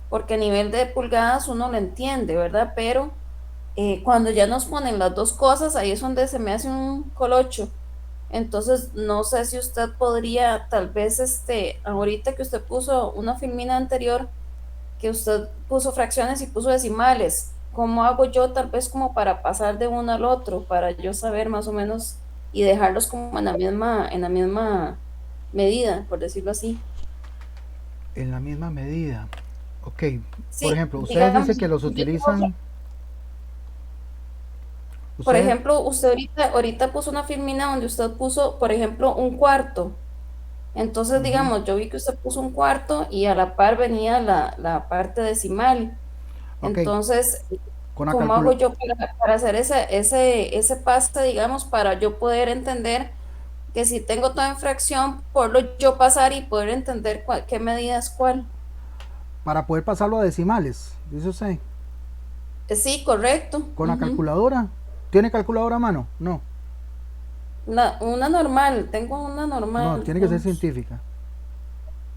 porque a nivel de pulgadas uno lo entiende, ¿verdad? Pero cuando ya nos ponen las dos cosas, ahí es donde se me hace un colocho. Entonces, no sé si usted podría, tal vez, ahorita que usted puso una filmina anterior, que usted puso fracciones y puso decimales. ¿Cómo hago yo tal vez como para pasar de uno al otro, para yo saber más o menos y dejarlos como en la misma medida, por decirlo así? En la misma medida. Ok, por Sí, ejemplo, ustedes digamos, dicen que los yo puedo, utilizan, por ustedes, ejemplo, usted ahorita puso una filmina donde usted puso, por ejemplo, un cuarto. Entonces, ujú, digamos, yo vi que usted puso un cuarto y a la par venía la parte decimal. ok, Entonces, con la ¿cómo hago calcula, yo para hacer ese pase, digamos, para yo poder entender que si tengo toda infracción, poderlo yo pasar y poder entender qué medida es cuál? para poder pasarlo a decimales, dice usted, Sí, correcto. con la Ujú. calculadora. ¿Tiene calculadora a mano? No, Una normal, tengo una no, normal, tiene que ser digamos. científica.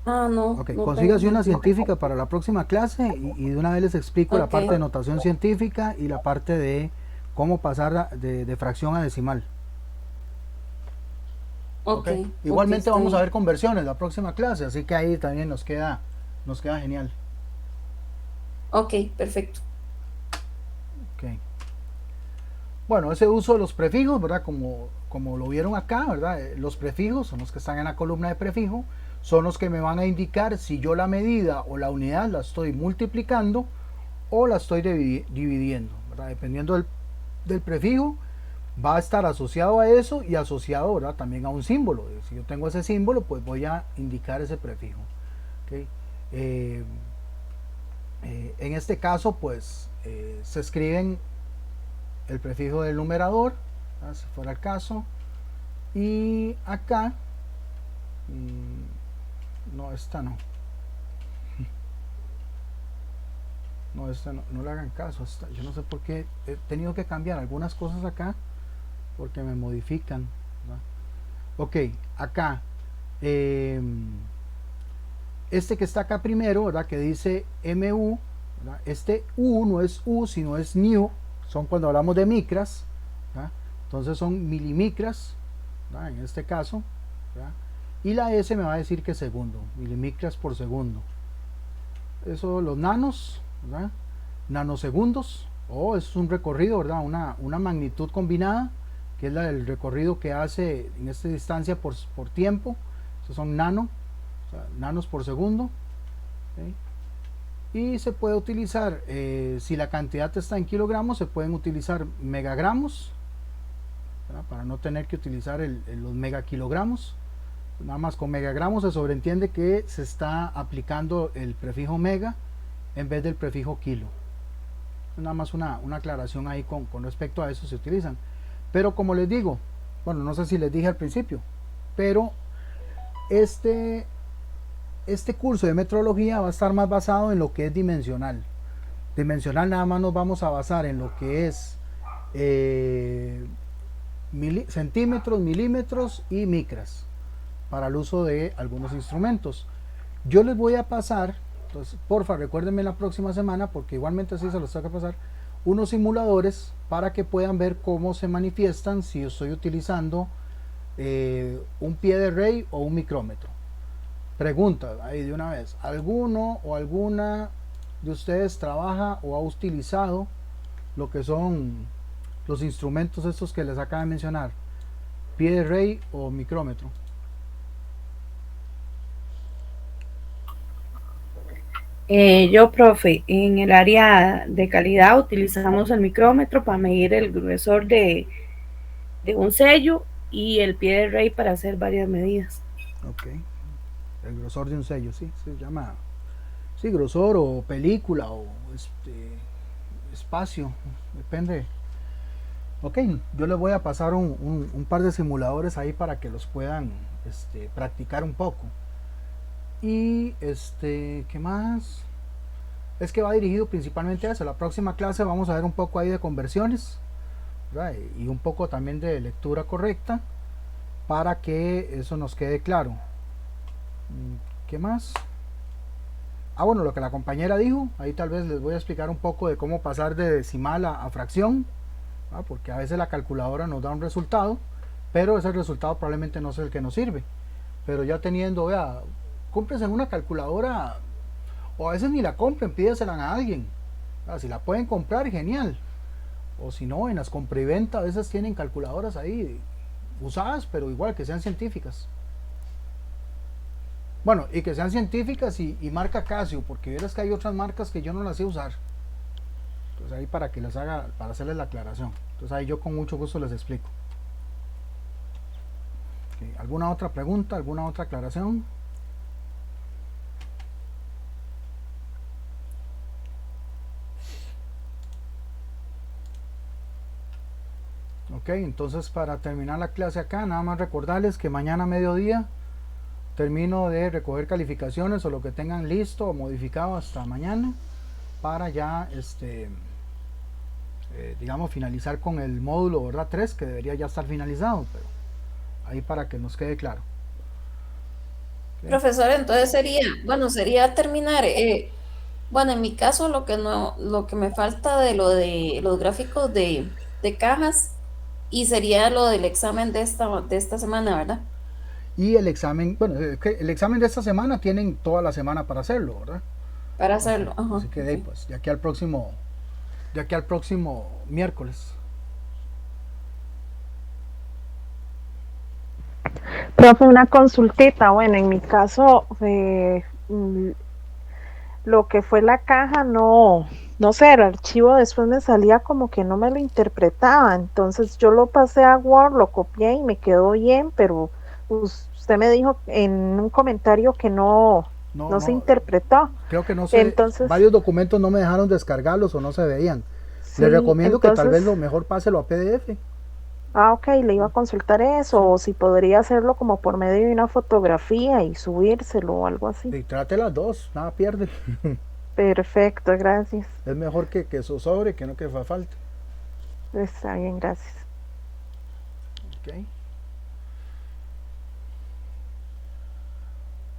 Ah, no, Ok, no tengo consígase una científica. científica para la próxima clase y de una vez les explico la Ok, parte de notación científica y la parte de cómo pasar de fracción a decimal. Ok, ok, ok, igualmente está vamos a bien. ver conversiones la próxima clase, así que ahí también nos queda genial. Ok, perfecto. Ok. Bueno, ese uso de los prefijos, ¿verdad? Como lo vieron acá, ¿verdad? Los prefijos son los que están en la columna de prefijo, son los que me van a indicar si yo la medida o la unidad la estoy multiplicando o la estoy dividiendo, ¿verdad? Dependiendo del prefijo, va a estar asociado a eso y asociado, ¿verdad? También a un símbolo. Si yo tengo ese símbolo, pues voy a indicar ese prefijo. ¿Okay? Eh, en este caso, pues se escriben el prefijo del numerador, ¿verdad? Si fuera el caso, y acá, no, esta no, no, esta no le hagan caso, yo no sé por qué he tenido que cambiar algunas cosas acá porque me modifican, ¿verdad? Ok, acá, eh, este que está acá primero, ¿verdad? Que dice MU, ¿verdad? Este U no es U, sino es new, son cuando hablamos de micras, ¿verdad? Entonces son milimicras, ¿verdad? En este caso, ¿verdad? Y la S me va a decir que segundo, milimicras por segundo. Eso, los nanos, ¿verdad? Nanosegundos, es un recorrido, ¿verdad? Una magnitud combinada, que es la del recorrido que hace en esta distancia por tiempo. Esos son nanos por segundo. ¿ok? Y se puede utilizar, si la cantidad está en kilogramos, se pueden utilizar megagramos, ¿verdad? Para no tener que utilizar los megakilogramos. Nada más con megagramos se sobreentiende que se está aplicando el prefijo mega en vez del prefijo kilo. Nada más una aclaración ahí con respecto a eso se utilizan. Pero como les digo, bueno, no sé si les dije al principio, pero este curso de metrología va a estar más basado en lo que es dimensional. Dimensional nada más nos vamos a basar en lo que es centímetros, milímetros y micras para el uso de algunos instrumentos. Yo les voy a pasar, entonces porfa recuérdenme la próxima semana, porque igualmente así se los tengo que pasar, unos simuladores para que puedan ver cómo se manifiestan si estoy utilizando un pie de rey o un micrómetro. Pregunta ahí de una vez, ¿alguno o alguna de ustedes trabaja o ha utilizado lo que son los instrumentos estos que les acabo de mencionar, pie de rey o micrómetro? Yo, profe, en el área de calidad utilizamos el micrómetro para medir el grosor de un sello y el pie de rey para hacer varias medidas. Ok, el grosor de un sello, sí, se llama, sí, grosor o película o espacio, depende. Ok, yo les voy a pasar un par de simuladores ahí para que los puedan practicar un poco. Y ¿qué más? Es que va dirigido principalmente a eso. La próxima clase vamos a ver un poco ahí de conversiones, ¿verdad? Y un poco también de lectura correcta para que eso nos quede claro. ¿Qué más? Ah, bueno, lo que la compañera dijo, ahí tal vez les voy a explicar un poco de cómo pasar de decimal a fracción, ¿verdad? Porque a veces la calculadora nos da un resultado, pero ese resultado probablemente no es el que nos sirve. Pero ya teniendo, vea, cómprense en una calculadora, o a veces ni la compren, pídesela a alguien. Si la pueden comprar, genial. O si no, en las compra y venta a veces tienen calculadoras ahí usadas, pero igual que sean científicas. Bueno, y que sean científicas y marca Casio, porque verás que hay otras marcas que yo no las sé usar. Entonces ahí para que les haga, para hacerles la aclaración. Entonces ahí yo con mucho gusto les explico. Okay. ¿Alguna otra pregunta? ¿Alguna otra aclaración? Ok, entonces para terminar la clase acá, nada más recordarles que mañana a mediodía termino de recoger calificaciones o lo que tengan listo o modificado hasta mañana para ya digamos finalizar con el módulo, ¿verdad? 3, que debería ya estar finalizado, pero ahí para que nos quede claro. Okay. Profesor, entonces sería terminar, bueno, en mi caso lo que me falta de los gráficos de cajas, y sería lo del examen de esta semana, ¿verdad? Y el examen, bueno, el examen de esta semana tienen toda la semana para hacerlo, ¿verdad? Para hacerlo. Okay. Ajá, así que okay. pues de aquí al próximo miércoles. Profe, una consultita. Bueno, en mi caso, lo que fue la caja, no sé, el archivo después me salía como que no me lo interpretaba. Entonces yo lo pasé a Word, lo copié y me quedó bien, pero usted me dijo en un comentario que no se interpretó. Creo que no sé, entonces, varios documentos no me dejaron descargarlos o no se veían. Sí, le recomiendo que tal vez lo mejor páselo a PDF. Ah, ok, le iba a consultar eso, o si podría hacerlo como por medio de una fotografía y subírselo o algo así. Y trate las dos, nada pierde. Perfecto, gracias. Es mejor que eso sobre que no que falte. Está bien, gracias. Ok.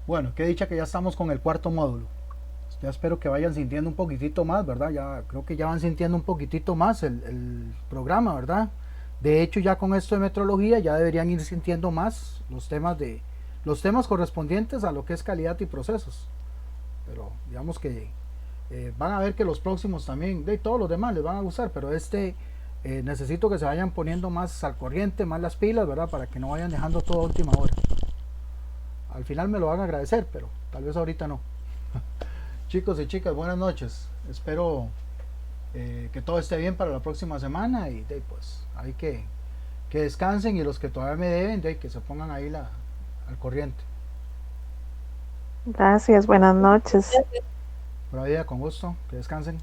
Bueno, qué dicha que ya estamos con el cuarto módulo. Ya espero que vayan sintiendo un poquitito más, ¿verdad? Ya creo que ya van sintiendo un poquitito más el programa, ¿verdad? De hecho, ya con esto de metrología ya deberían ir sintiendo más los temas correspondientes a lo que es calidad y procesos. Pero digamos que van a ver que los próximos también, de todos los demás les van a gustar, pero necesito que se vayan poniendo más al corriente, más las pilas, ¿verdad? Para que no vayan dejando todo a última hora. Al final me lo van a agradecer, pero tal vez ahorita no. chicos y chicas, buenas noches. Espero que todo esté bien para la próxima semana y pues hay que descansen y los que todavía me deben, que se pongan ahí al corriente. Gracias, buenas noches. Por la vida, con gusto, que descansen.